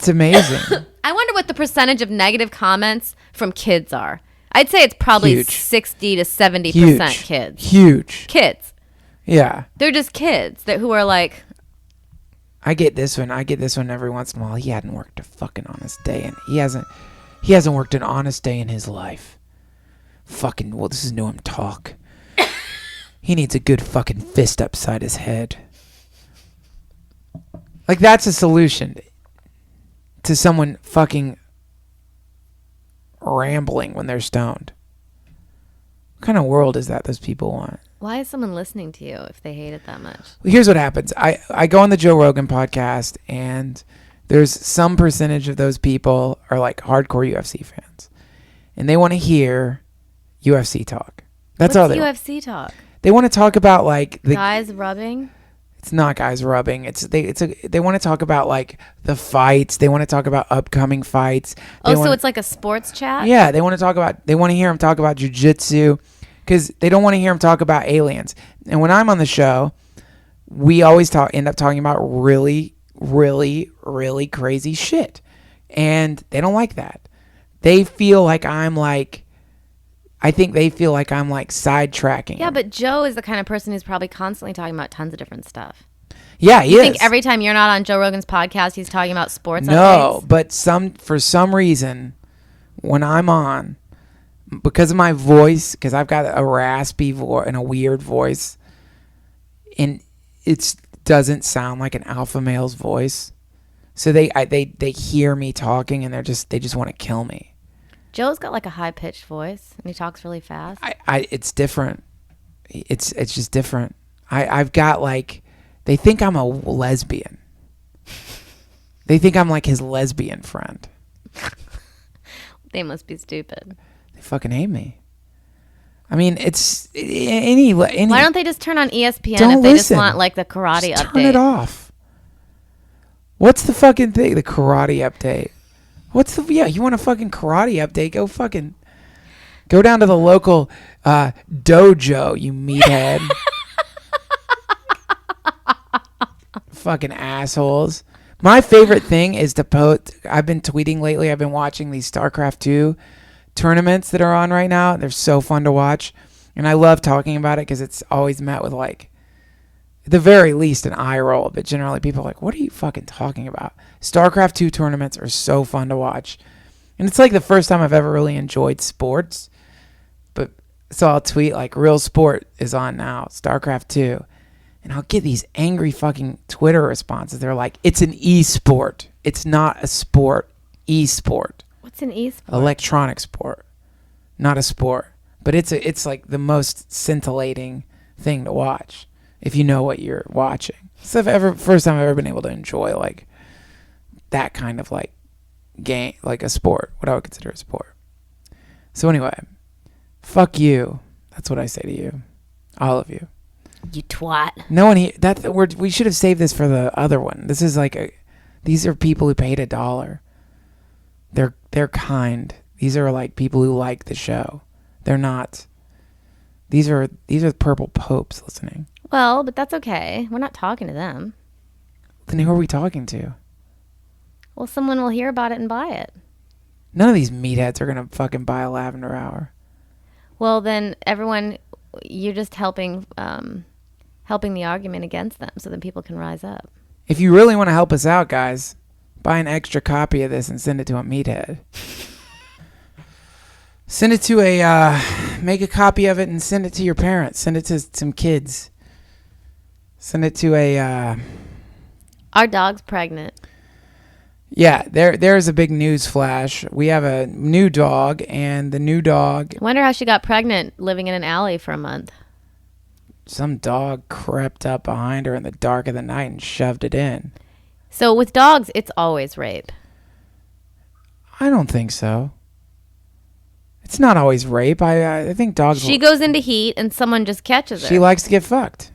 amazing. I wonder what the percentage of negative comments from kids are. I'd say it's probably Huge. 60 to 70% Huge. kids. Huge. Kids. Yeah. They're just kids who are like... I get this one every once in a while. He hadn't worked a fucking honest day, and he hasn't worked an honest day in his life. Fucking, well, this is new him talk. He needs a good fucking fist upside his head. Like, that's a solution to someone fucking rambling when they're stoned. What kind of world is that those people want? Why is someone listening to you if they hate it that much? Well, here's what happens. I go on the Joe Rogan podcast, and there's some percentage of those people are like hardcore UFC fans, and they want to hear UFC talk. That's all What's they want. UFC talk? They want to talk about like the Guys rubbing? It's not guys rubbing. They want to talk about like the fights. They want to talk about upcoming fights. So it's like a sports chat? Yeah, they want to hear him talk about jiu-jitsu, because they don't want to hear him talk about aliens. And when I'm on the show, we always end up talking about really, really, really crazy shit, and they don't like that. They feel like I think they feel like I'm like sidetracking. Yeah, him. but Joe is the kind of person who's probably constantly talking about tons of different stuff. Yeah, he You is. think every time you're not on Joe Rogan's podcast, he's talking about sports No, updates? but for some reason, when I'm on, because of my voice, because I've got a raspy voice and a weird voice, and it doesn't sound like an alpha male's voice, so they hear me talking and they just want to kill me. Joe's got like a high-pitched voice, and he talks really fast. It's different. It's just different. I've got like, they think I'm a lesbian. They think I'm like his lesbian friend. They must be stupid. They fucking hate me. I mean, it's any. Why don't they just turn on ESPN Don't if they just listen. want like the karate Just update? turn it off. What's the fucking thing? The karate update. You want a fucking karate update? Go down to the local dojo, you meathead. Fucking assholes. My favorite thing is to post. I've been tweeting lately. I've been watching these StarCraft 2 tournaments that are on right now. They're so fun to watch. And I love talking about it because it's always met with like, at the very least, an eye roll. But generally people are like, what are you fucking talking about? StarCraft 2 tournaments are so fun to watch. And it's like the first time I've ever really enjoyed sports. But so I'll tweet like, real sport is on now, StarCraft 2. And I'll get these angry fucking Twitter responses. They're like, it's an e-sport. It's not a sport. E-sport. What's an e-sport? Electronic sport. Not a sport. But it's like the most scintillating thing to watch if you know what you're watching. So first time I've ever been able to enjoy like that kind of like game, like a sport, what I would consider a sport. So anyway, fuck you. That's what I say to you. All of you. You twat. No one here. We should have saved this for the other one. This is like these are people who paid $1. They're kind. These are like people who like the show. They're not. These are the purple popes listening. Well, but that's okay. We're not talking to them. Then who are we talking to? Well, someone will hear about it and buy it. None of these meatheads are gonna fucking buy a Lavender Hour. Well, then everyone, you're just helping the argument against them so that people can rise up. If you really want to help us out, guys, buy an extra copy of this and send it to a meathead. Send it to make a copy of it and send it to your parents. Send it to some kids. Send it to Our dog's pregnant. Yeah, there's a big news flash. We have a new dog, and the new dog, I wonder how she got pregnant living in an alley for a month. some dog crept up behind her in the dark of the night and shoved it in. So with dogs, it's always rape. I don't think so. It's not always rape. I think dogs. She goes into heat and someone just catches her. She likes to get fucked.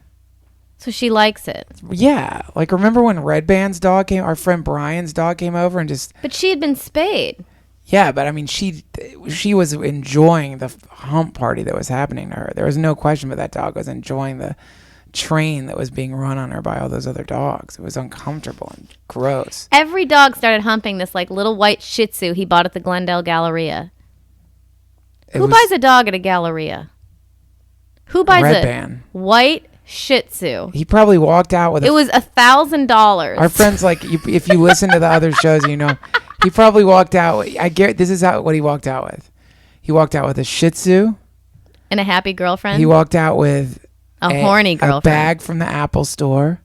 So she likes it. Yeah, like remember when Red Band's dog came? Our friend Brian's dog came over and just. But she had been spayed. Yeah, but I mean, she was enjoying the hump party that was happening to her. There was no question, but that dog was enjoying the train that was being run on her by all those other dogs. It was uncomfortable and gross. Every dog started humping this like little white Shih Tzu he bought at the Glendale Galleria. Who buys a dog at a Galleria? Who buys Red a Band. white Shih Tzu? He probably walked out with. It was $1,000. Our friends, like, if you listen to the other shows, you know, he probably walked out. This is what he walked out with. He walked out with a Shih Tzu. And a happy girlfriend. He walked out with a horny girlfriend. A bag from the Apple store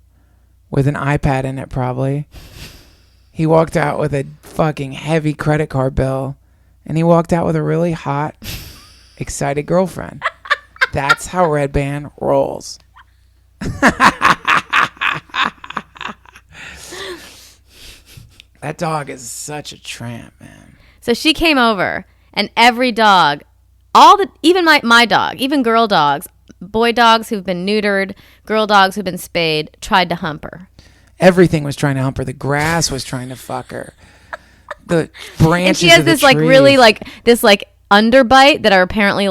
with an iPad in it, probably. He walked out with a fucking heavy credit card bill, and he walked out with a really hot, excited girlfriend. That's how Red Band rolls. That dog is such a tramp, man. So she came over, and every dog, even my dog, even girl dogs, boy dogs who've been neutered, girl dogs who've been spayed, tried to hump her. Everything was trying to hump her. The grass was trying to fuck her. The branches. And she has of the this like trees. really like this like underbite that are apparently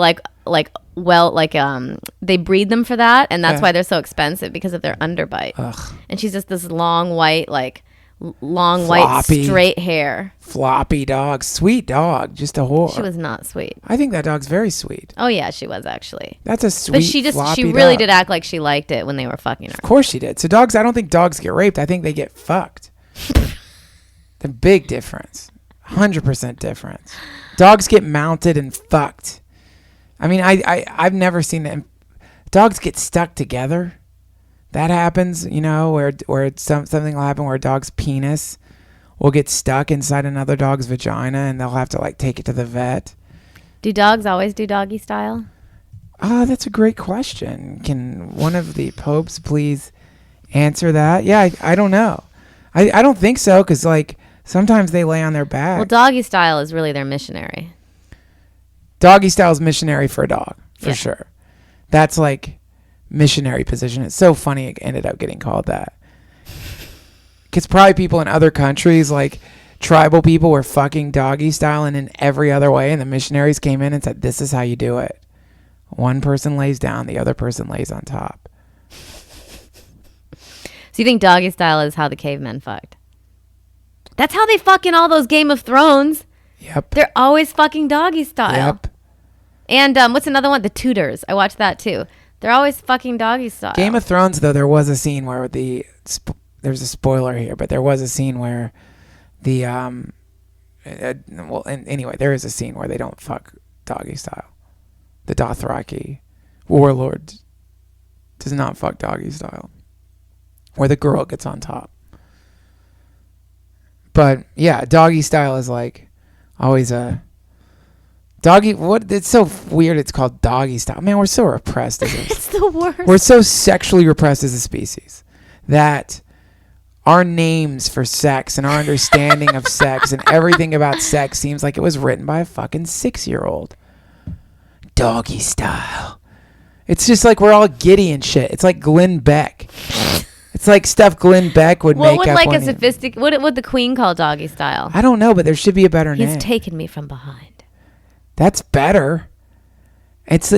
they breed them for that, and that's why they're so expensive, because of their underbite. Ugh. And she's just this long white white Floppy. straight hair. Floppy dog. Sweet dog. Just a whore. She was not sweet. I think that dog's very sweet. Oh yeah, she was actually. That's a sweet, But she floppy really dog. did act like she liked it when they were fucking her. Of course she did. So dogs, I don't think dogs get raped. I think they get fucked. The big difference. 100% difference. Dogs get mounted and fucked. I mean, I've never seen that. Dogs get stuck together. That happens, you know, where something will happen where a dog's penis will get stuck inside another dog's vagina, and they'll have to like take it to the vet. Do dogs always do doggy style? Oh, that's a great question. Can one of the popes please answer that? Yeah, I don't know. I don't think so, because like sometimes they lay on their back. Well, doggy style is really their missionary. Doggy style is missionary for a dog, for Yeah. sure. That's like missionary position. It's so funny it ended up getting called that. Because probably people in other countries, like tribal people, were fucking doggy style and in every other way, and the missionaries came in and said, this is how you do it. One person lays down, the other person lays on top. So you think doggy style is how the cavemen fucked? That's how they fuck in all those Game of Thrones. Yep. They're always fucking doggy style. Yep. And what's another one? The Tudors. I watched that too. They're always fucking doggy style. Game of Thrones, though, there was a scene where there's a spoiler here, but there was a scene where anyway, there is a scene where they don't fuck doggy style. The Dothraki warlord does not fuck doggy style, where the girl gets on top. But yeah, doggy style is like always a doggy. What? It's so weird. It's called doggy style. Man, we're so repressed as It's the worst. we're so sexually repressed as a species that our names for sex and our understanding of sex and everything about sex seems like it was written by a fucking 6-year-old. Doggy style. It's just like we're all giddy and shit. It's like Glenn Beck. It's like stuff Glenn Beck would What make would up. like when a sophistic? What would the Queen call doggy style? I don't know, but there should be a better He's name. taken me from behind. That's better. It's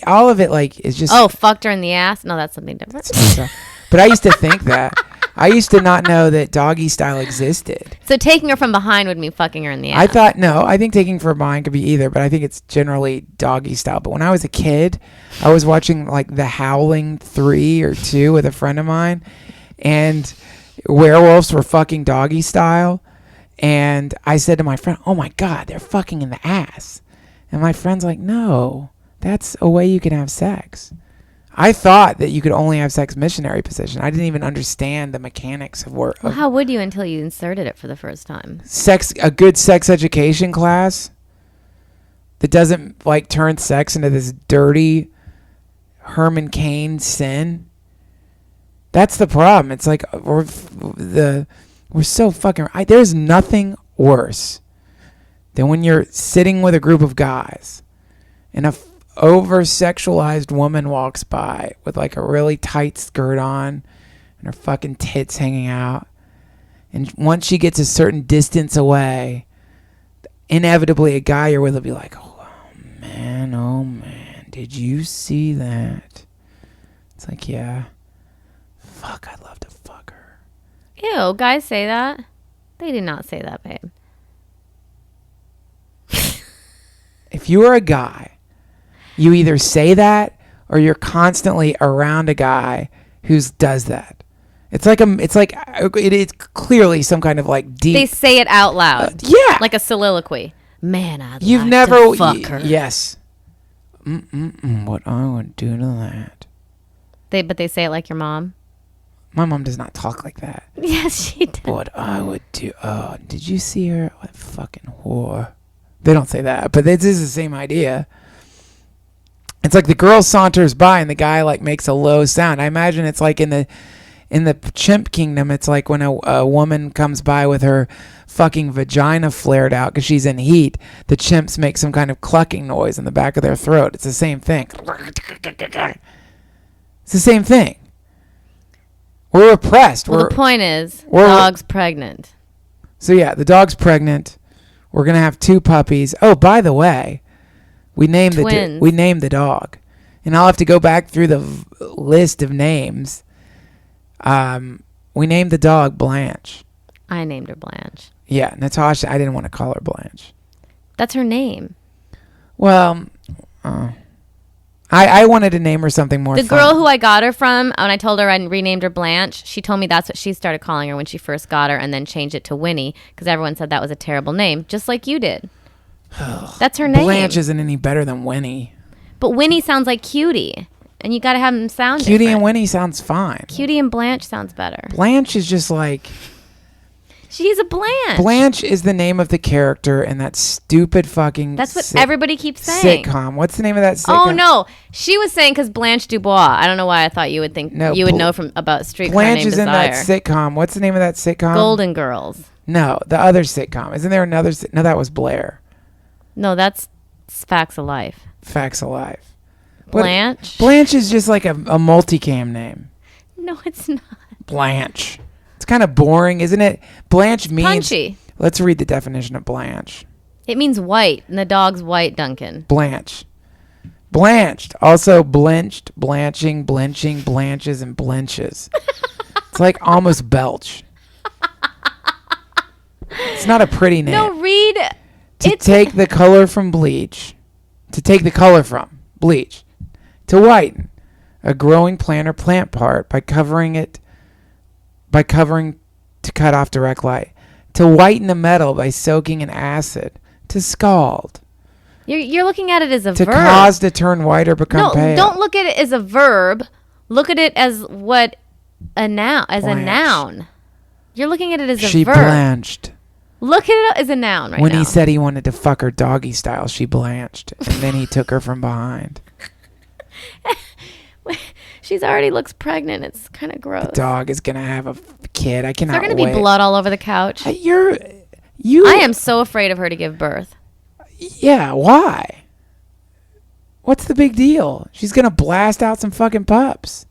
all of it like is just. Oh, fucked her in the ass? No, that's something different. But I used to think that. I used to not know that doggy style existed. So taking her from behind would mean fucking her in the ass. I thought, no, I think taking from behind could be either, but I think it's generally doggy style. But when I was a kid, I was watching like The Howling 3 or 2 with a friend of mine, and werewolves were fucking doggy style. And I said to my friend, oh my God, they're fucking in the ass. And my friend's like, no, that's a way you can have sex. I thought that you could only have sex missionary position. I didn't even understand the mechanics of work. Well, how would you until you inserted it for the first time? A good sex education class that doesn't like turn sex into this dirty Herman Cain sin. That's the problem. It's like we're so fucking. There's nothing worse then when you're sitting with a group of guys and a over-sexualized woman walks by with like a really tight skirt on and her fucking tits hanging out, and once she gets a certain distance away, inevitably a guy you're with will be like, oh man, did you see that? It's like, yeah. Fuck, I'd love to fuck her. Ew, guys say that. They did not say that, babe. If you are a guy, you either say that or you're constantly around a guy who does that. It is clearly some kind of like deep. They say it out loud. Yeah, like a soliloquy. Man, You've like never to fuck her. Yes. What I would do to that. But they say it like your mom. My mom does not talk like that. Yes, she does. What I would do. Oh, did you see her? What a fucking whore. They don't say that, but it is the same idea. It's like the girl saunters by and the guy like makes a low sound. I imagine it's like in the chimp kingdom, it's like when a woman comes by with her fucking vagina flared out because she's in heat, the chimps make some kind of clucking noise in the back of their throat. It's the same thing. It's the same thing. We're repressed. Well, the point is, dog's pregnant. So yeah, the dog's pregnant. We're gonna have 2 puppies. Oh, by the way, we named the dog, and I'll have to go back through the list of names. We named the dog Blanche. I named her Blanche. Yeah, Natasha. I didn't want to call her Blanche. That's her name. Well, I wanted to name her something more The fun. girl who I got her from, when I told her I renamed her Blanche, she told me that's what she started calling her when she first got her, and then changed it to Winnie because everyone said that was a terrible name, just like you did. That's her name. Blanche isn't any better than Winnie. But Winnie sounds like Cutie, and you got to have them sound Cutie different. and Winnie sounds fine. Cutie and Blanche sounds better. Blanche is just like... She's a Blanche. Blanche is the name of the character in that stupid fucking... That's what everybody keeps saying. Sitcom. What's the name of that sitcom? Oh, no. She was saying because Blanche Dubois. I don't know why I thought you would think you would know about Streetcar Blanche Named is in Desire. that sitcom. What's the name of that sitcom? Golden Girls. No, the other sitcom. Isn't there another... No, that was Blair. No, that's Facts of Life. Facts of Life. Blanche? Blanche is just like a multicam name. No, it's not. Blanche. It's kind of boring, isn't it? Blanche means... Punchy. Let's read the definition of Blanche. It means white, and the dog's white, Duncan. Blanche. Blanched. Also blenched, blanching, blenching, blanches, and blenches. It's like almost belch. It's not a pretty name. No, read... To take the color from bleach. To take the color from bleach. To whiten a growing plant or plant part by covering to cut off direct light. To whiten a metal by soaking in acid. To scald. You're looking at it as a To verb. cause to turn white or become pale. Don't look at it as a verb. Look at it as what a noun. As Blanche. a noun. You're looking at it as a She verb. blanched. Look at it as a noun right When now. he said he wanted to fuck her doggy style, she blanched. And then he took her from behind. She's already looks pregnant. It's kind of gross. The dog is going to have a kid. I cannot Is there going to be blood all over the couch? I am so afraid of her to give birth. Yeah, why? What's the big deal? She's going to blast out some fucking pups.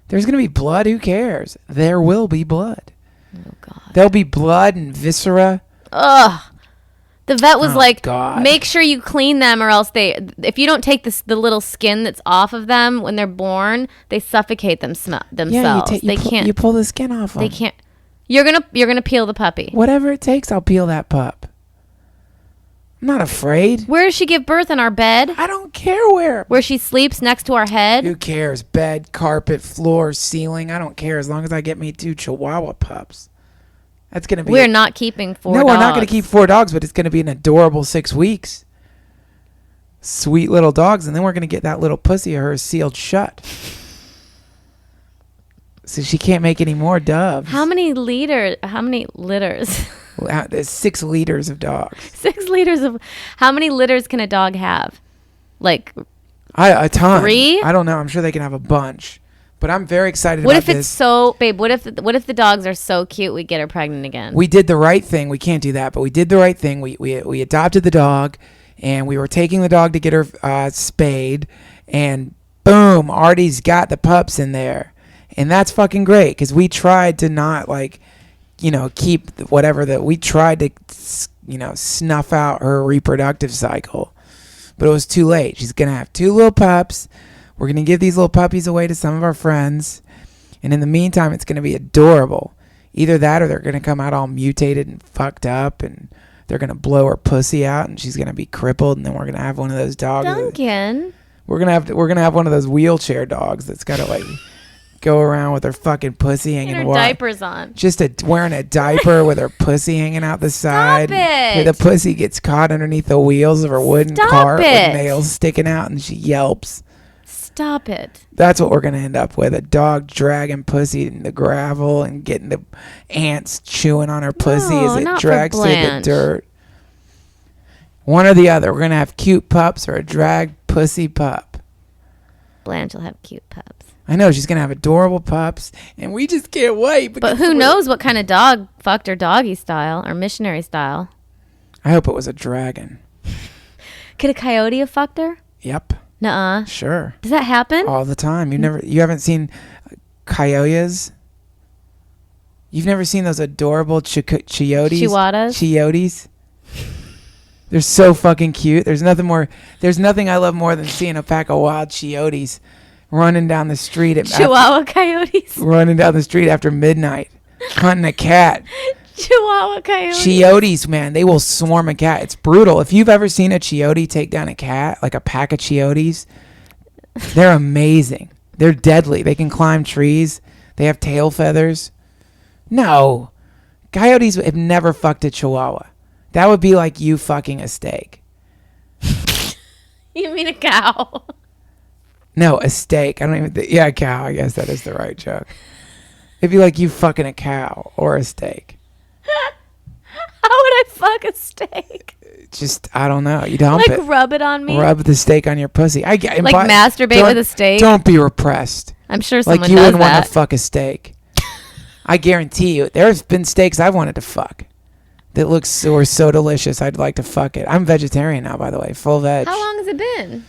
There's going to be blood. Who cares? There will be blood. Oh, God. There'll be blood and viscera. Ugh. The vet was like, God. make sure you clean them or else if you don't take the little skin that's off of them when they're born, they suffocate themselves. Yeah, They can't. You pull the skin off them. They can't. You're gonna peel the puppy. Whatever it takes, I'll peel that pup. I'm not afraid. Where does she give birth? In our bed? I don't care where. Where she sleeps next to our head? Who cares? Bed, carpet, floor, ceiling. I don't care as long as I get me 2 Chihuahua pups. That's going to be... We're not keeping 4 dogs. No, we're not going to keep 4 dogs, but it's going to be an adorable 6 weeks. Sweet little dogs, and then we're going to get that little pussy of hers sealed shut. So she can't make any more doves. How many litters? There's 6 liters of dogs. 6 liters of... How many litters can a dog have? Like... A ton. 3? I don't know. I'm sure they can have a bunch. But I'm very excited What about if it's this. so, babe? What if the dogs are so cute we get her pregnant again? We did the right thing. We can't do that, but we did the right thing. We adopted the dog, and we were taking the dog to get her spayed, and boom, Artie's got the pups in there, and that's fucking great because we tried to not keep whatever that we tried to snuff out her reproductive cycle, but it was too late. She's gonna have 2 little pups. We're going to give these little puppies away to some of our friends. And in the meantime, it's going to be adorable. Either that or they're going to come out all mutated and fucked up. And they're going to blow her pussy out. And she's going to be crippled. And then we're going to have one of those dogs. Duncan. We're going to have one of those wheelchair dogs that's got to go around with her fucking pussy hanging And her diapers on. Just wearing a diaper with her pussy hanging out the side. it. The pussy gets caught underneath the wheels of her wooden cart with nails sticking out. And she yelps. Stop it. That's what we're going to end up with. A dog dragging pussy in the gravel and getting the ants chewing on her pussy as it not drags for through the Blanche. dirt. One or the other. We're going to have cute pups or a drag pussy pup. Blanche will have cute pups. I know. She's going to have adorable pups. And we just can't wait. But who knows what kind of dog fucked her doggy style or missionary style. I hope it was a dragon. Could a coyote have fucked her? Yep. Nuh-uh. Sure. Does that happen? All the time. You haven't seen coyotes? You've never seen those adorable coyotes? Coyotes? They're so fucking cute. There's nothing I love more than seeing a pack of wild coyotes running down the street Chihuahua coyotes. running down the street after midnight, hunting a cat. Chihuahua coyotes. Coyotes, man, they will swarm a cat. It's brutal. If you've ever seen a coyote take down a cat, like a pack of coyotes, they're amazing. They're deadly. They can climb trees. They have tail feathers. No, coyotes have never fucked a chihuahua. That would be like you fucking a steak. You mean a cow? No, a steak. I don't even think. Yeah, a cow. I guess that is the right joke. It'd be like you fucking a cow or a steak. How would I fuck a steak? Just, I don't know. You dump it. Rub it on me? Rub the steak on your pussy. Masturbate with a steak? Don't be repressed. I'm sure someone Like you does wouldn't want that. to fuck a steak. I guarantee you. There's been steaks I've wanted to fuck that looks so delicious. I'd like to fuck it. I'm vegetarian now, by the way. Full veg. How long has it been?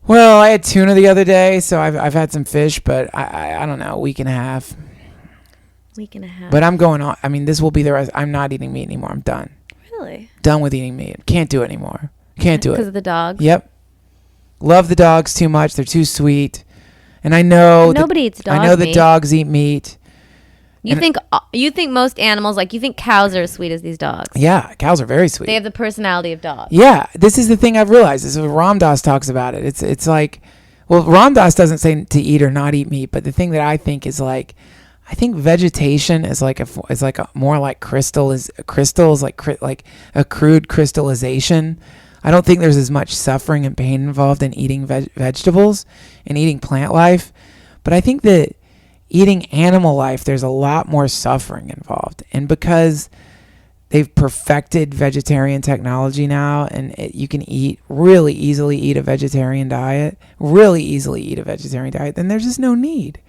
Well, I had tuna the other day, so I've had some fish, but I don't know, a week and a half. Week and a half. But I'm going on. I mean, this will be the rest. I'm not eating meat anymore. I'm done. Really? Done with eating meat. Can't do it anymore. Can't do Because it. of the dogs? Yep. Love the dogs too much. They're too sweet. And I know Nobody eats dog I know the meat. dogs eat meat. You think most animals, like you think cows are as sweet as these dogs? Yeah, cows are very sweet. They have the personality of dogs. Yeah, this is the thing I've realized. This is what Ram Dass talks about it. It's like, well, Ram Dass doesn't say to eat or not eat meat, but the thing that I think is like, I think vegetation is like a more like crystals like a crude crystallization. I don't think there's as much suffering and pain involved in eating vegetables and eating plant life, but I think that eating animal life, there's a lot more suffering involved. And because they've perfected vegetarian technology now, and you can really easily eat a vegetarian diet, then there's just no need.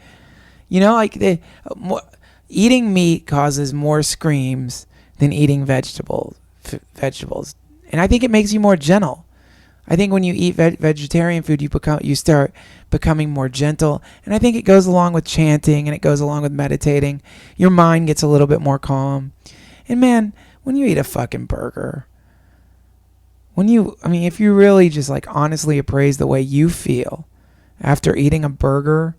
You know, like eating meat causes more screams than eating vegetables. And I think it makes you more gentle. I think when you eat vegetarian food, you start becoming more gentle. And I think it goes along with chanting and it goes along with meditating. Your mind gets a little bit more calm. And man, when you eat a fucking burger, if you really just like honestly appraise the way you feel after eating a burger,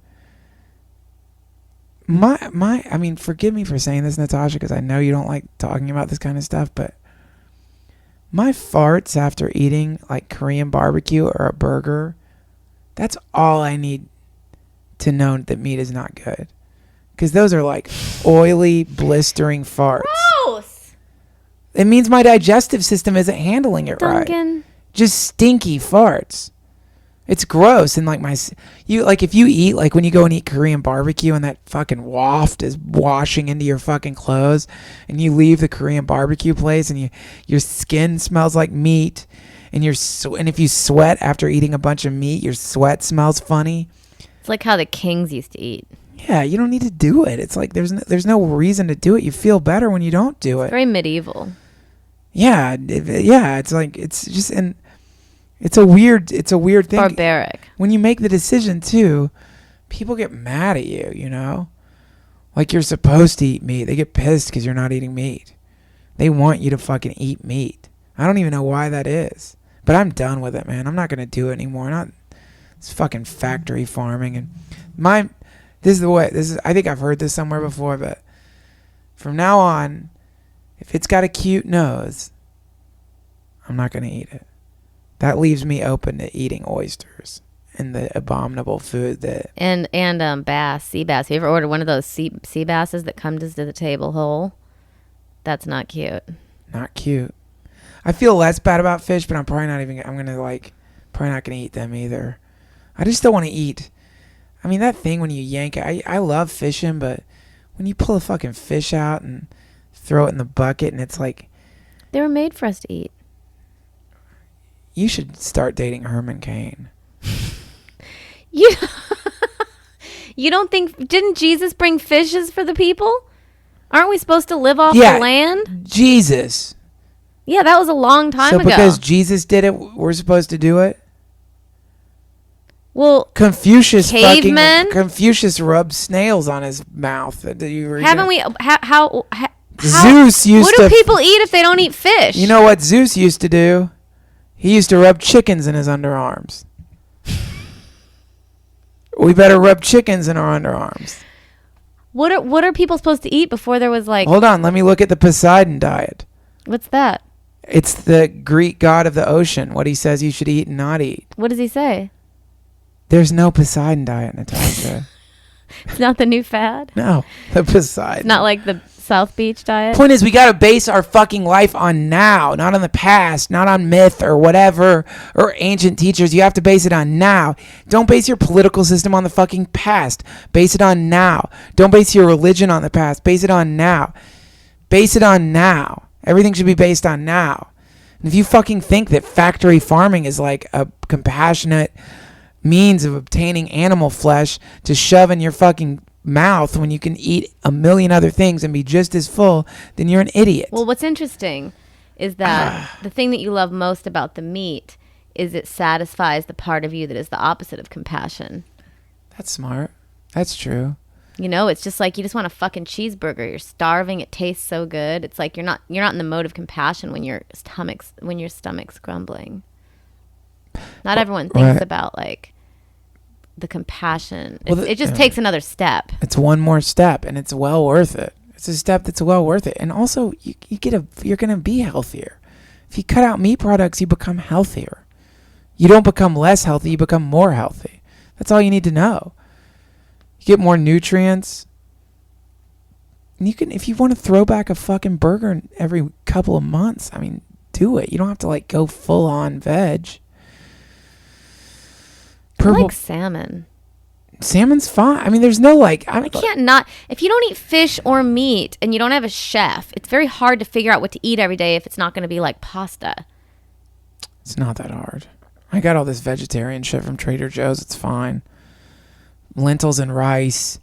forgive me for saying this, Natasha, because I know you don't like talking about this kind of stuff, but my farts after eating like Korean barbecue or a burger, that's all I need to know that meat is not good. Because those are like oily, blistering farts. Gross! It means my digestive system isn't handling it Duncan. right. Just stinky farts. It's gross. And like if you eat, like when you go and eat Korean barbecue and that fucking waft is washing into your fucking clothes and you leave the Korean barbecue place and your skin smells like meat and if you sweat after eating a bunch of meat, your sweat smells funny. It's like how the kings used to eat. Yeah, you don't need to do it. It's like there's no reason to do it. You feel better when you don't do it. Very medieval. Yeah, it's like it's just it's a weird thing. Barbaric. When you make the decision too, people get mad at you, you know? Like you're supposed to eat meat. They get pissed because you're not eating meat. They want you to fucking eat meat. I don't even know why that is. But I'm done with it, man. I'm not going to do it anymore. It's fucking factory farming. And this is the way, I think I've heard this somewhere before, but from now on, if it's got a cute nose, I'm not going to eat it. That leaves me open to eating oysters and the abominable food that... And bass, sea bass. Have you ever ordered one of those sea basses that comes to the table whole? That's not cute. Not cute. I feel less bad about fish, but I'm probably not going to eat them either. I just don't want to eat. I mean, that thing when you yank it, I love fishing, but when you pull a fucking fish out and throw it in the bucket and it's like... They were made for us to eat. You should start dating Herman Cain. You don't think... Didn't Jesus bring fishes for the people? Aren't we supposed to live off the land? Jesus. Yeah, that was a long time ago. So because Jesus did it, we're supposed to do it? Well, Confucius rubbed snails on his mouth. Haven't we? How Zeus used to... What do people eat if they don't eat fish? You know what Zeus used to do? He used to rub chickens in his underarms. We better rub chickens in our underarms. What are people supposed to eat before there was like... Hold on, let me look at the Poseidon diet. What's that? It's the Greek god of the ocean, what he says you should eat and not eat. What does he say? There's no Poseidon diet, Natasha. It's not the new fad? No, the Poseidon. It's not like the South Beach diet? Point is, we got to base our fucking life on now, not on the past, not on myth or whatever, or ancient teachers. You have to base it on now. Don't base your political system on the fucking past. Base it on now. Don't base your religion on the past. Base it on now. Base it on now. Everything should be based on now. And if you fucking think that factory farming is like a compassionate means of obtaining animal flesh to shove in your fucking mouth when you can eat a million other things and be just as full, then you're an idiot. Well, what's interesting is that the thing that you love most about the meat is it satisfies the part of you that is the opposite of compassion. That's smart. That's true. You know, it's just like you just want a fucking cheeseburger. You're starving. It tastes so good. It's like you're not in the mode of compassion when your stomach's grumbling. Not everyone thinks about like the compassion. It just takes another step. It's one more step, and it's well worth it. It's a step that's well worth it. And also, you're gonna be healthier. If you cut out meat products, you become healthier. You don't become less healthy. You become more healthy. That's all you need to know. You get more nutrients. And you can, if you want to throw back a fucking burger every couple of months, I mean, do it. You don't have to like go full on veg. I like salmon. Salmon's fine. I mean, there's no like... I can't not... If you don't eat fish or meat and you don't have a chef, it's very hard to figure out what to eat every day if it's not going to be like pasta. It's not that hard. I got all this vegetarian shit from Trader Joe's. It's fine. Lentils and rice.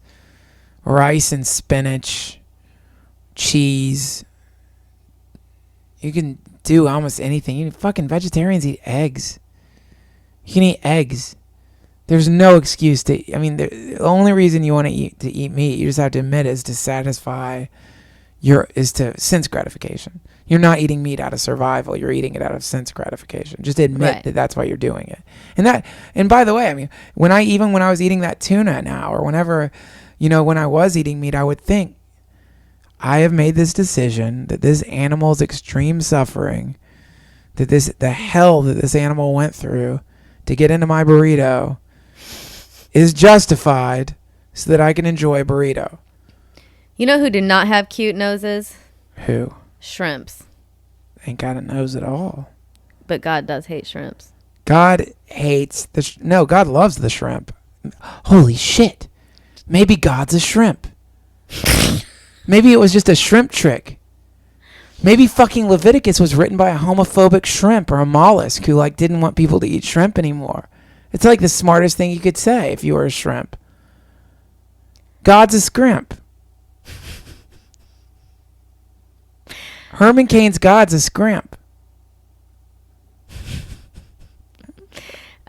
Rice and spinach. Cheese. You can do almost anything. Fucking vegetarians eat eggs. You can eat eggs. There's no excuse to... I mean, the only reason you want to eat meat, you just have to admit, is to satisfy sense gratification. You're not eating meat out of survival. You're eating it out of sense gratification. Just admit that that's why you're doing it. And by the way, I mean, when I was eating that tuna now, or whenever, when I was eating meat, I would think, I have made this decision that this animal's extreme suffering, that the hell that this animal went through to get into my burrito is justified so that I can enjoy a burrito. You know who do not have cute noses? Who? Shrimps. Ain't got a nose at all. But God does hate shrimps. God hates God loves the shrimp. Holy shit. Maybe God's a shrimp. Maybe it was just a shrimp trick. Maybe fucking Leviticus was written by a homophobic shrimp or a mollusk who didn't want people to eat shrimp anymore. It's like the smartest thing you could say if you were a shrimp. God's a scrimp. Herman Cain's God's a scrimp.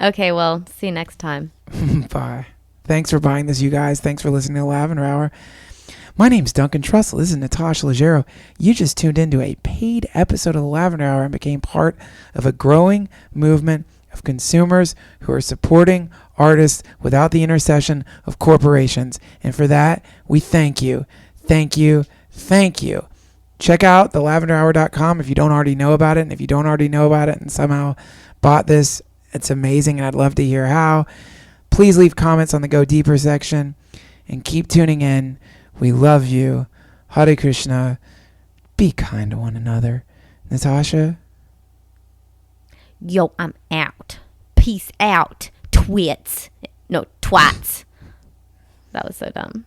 Okay, well, see you next time. Bye. Thanks for buying this, you guys. Thanks for listening to Lavender Hour. My name's Duncan Trussell. This is Natasha Leggero. You just tuned into a paid episode of the Lavender Hour and became part of a growing movement of consumers who are supporting artists without the intercession of corporations. And for that, we thank you. Thank you. Thank you. Check out thelavenderhour.com if you don't already know about it. And if you don't already know about it and somehow bought this, it's amazing, and I'd love to hear how. Please leave comments on the Go Deeper section and keep tuning in. We love you. Hare Krishna. Be kind to one another. Natasha? Yo, I'm out. Peace out, twits. No, twats. That was so dumb.